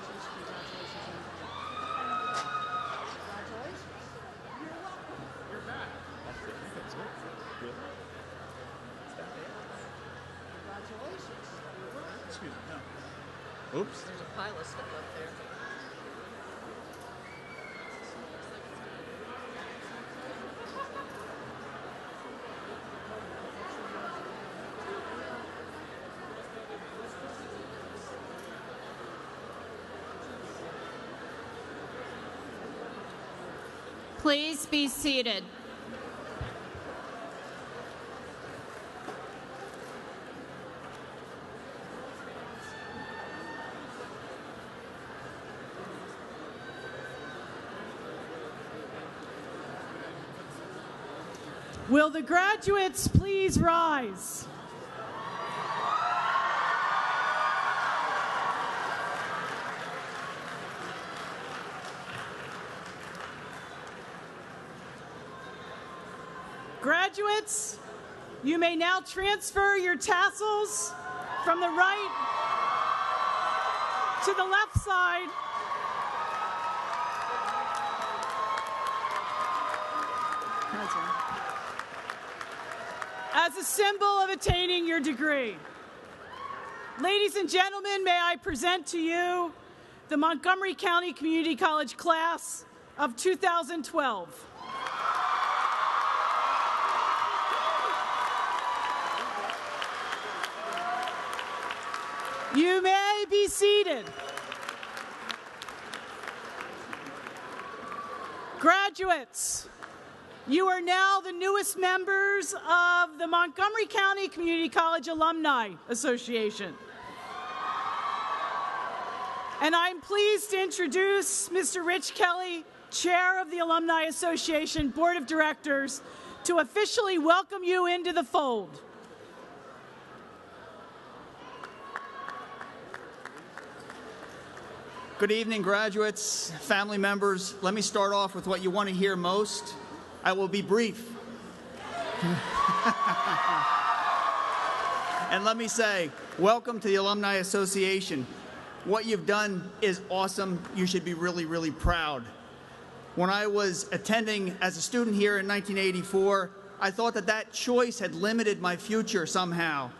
Oops. There's a pile of stuff up there. Please be seated. Will the graduates please rise? Graduates, you may now transfer your tassels from the right to the left side. As a symbol of attaining your degree. Ladies and gentlemen, may I present to you the Montgomery County Community College class of 2012. You may be seated. Graduates, you are now the newest members of the Montgomery County Community College Alumni Association. And I'm pleased to introduce Mr. Rich Kelly, Chair of the Alumni Association Board of Directors, to officially welcome you into the fold. Good evening, graduates, family members. Let me start off with what you want to hear most. I will be brief. And let me say, welcome to the Alumni Association. What you've done is awesome. You should be really, really proud. When I was attending as a student here in 1984, I thought that that choice had limited my future somehow.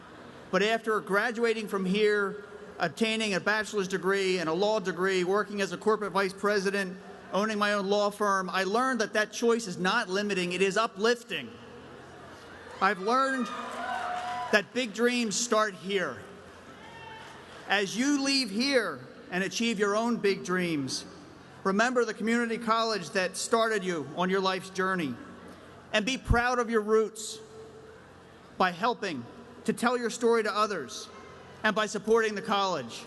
But after graduating from here, obtaining a bachelor's degree and a law degree, working as a corporate vice president, owning my own law firm, I learned that that choice is not limiting, it is uplifting. I've learned that big dreams start here. As you leave here and achieve your own big dreams, remember the community college that started you on your life's journey, and be proud of your roots by helping to tell your story to others and by supporting the college.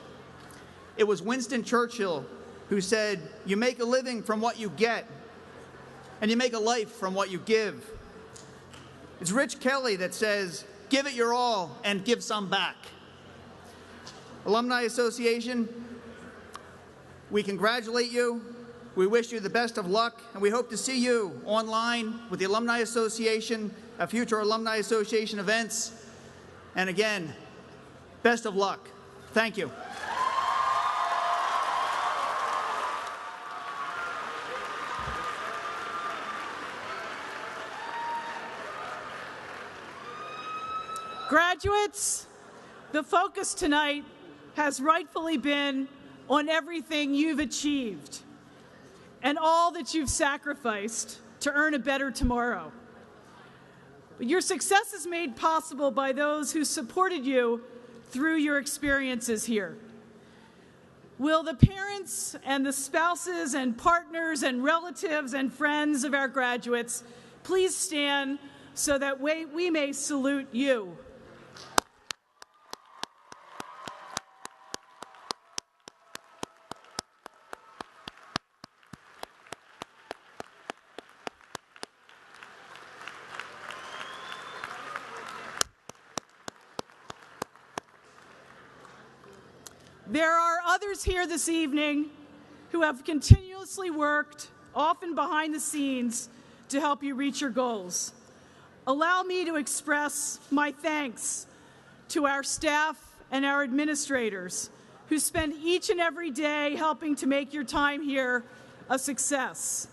It was Winston Churchill who said, "You make a living from what you get, and you make a life from what you give." It's Rich Kelly that says, "Give it your all and give some back." Alumni Association, we congratulate you. We wish you the best of luck, and we hope to see you online with the Alumni Association at future Alumni Association events. And again, best of luck. Thank you. Graduates, the focus tonight has rightfully been on everything you've achieved and all that you've sacrificed to earn a better tomorrow. But your success is made possible by those who supported you through your experiences here. Will the parents and the spouses and partners and relatives and friends of our graduates please stand so that we may salute you? There are others here this evening who have continuously worked, often behind the scenes, to help you reach your goals. Allow me to express my thanks to our staff and our administrators who spend each and every day helping to make your time here a success.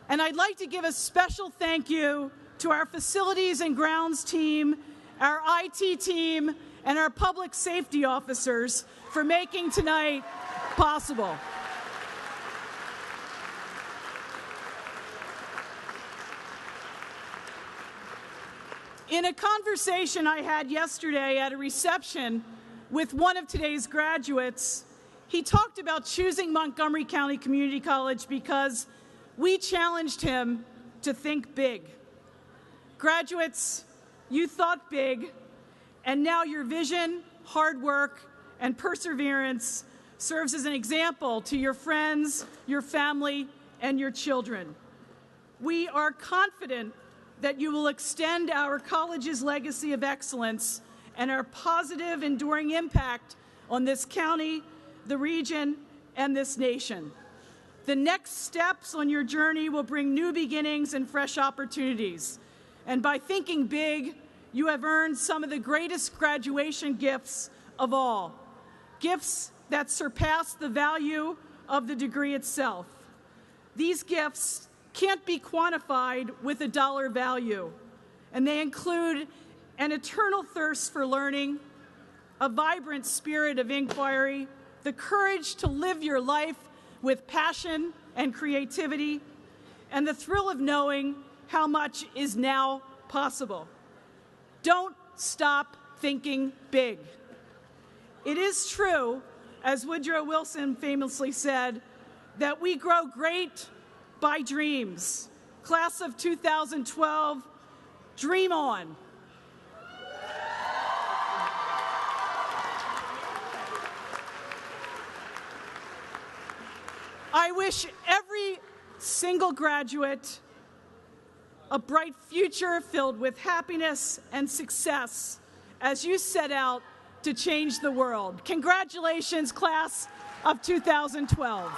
And I'd like to give a special thank you to our facilities and grounds team, our IT team, and our public safety officers for making tonight possible. In a conversation I had yesterday at a reception with one of today's graduates, he talked about choosing Montgomery County Community College because we challenged him to think big. Graduates, you thought big, and now your vision, hard work, and perseverance serves as an example to your friends, your family, and your children. We are confident that you will extend our college's legacy of excellence and our positive, enduring impact on this county, the region, and this nation. The next steps on your journey will bring new beginnings and fresh opportunities. And by thinking big, you have earned some of the greatest graduation gifts of all, gifts that surpass the value of the degree itself. These gifts can't be quantified with a dollar value, and they include an eternal thirst for learning, a vibrant spirit of inquiry, the courage to live your life with passion and creativity, and the thrill of knowing how much is now possible. Don't stop thinking big. It is true, as Woodrow Wilson famously said, that we grow great by dreams. Class of 2012, dream on. I wish every single graduate a bright future filled with happiness and success as you set out to change the world. Congratulations, class of 2012.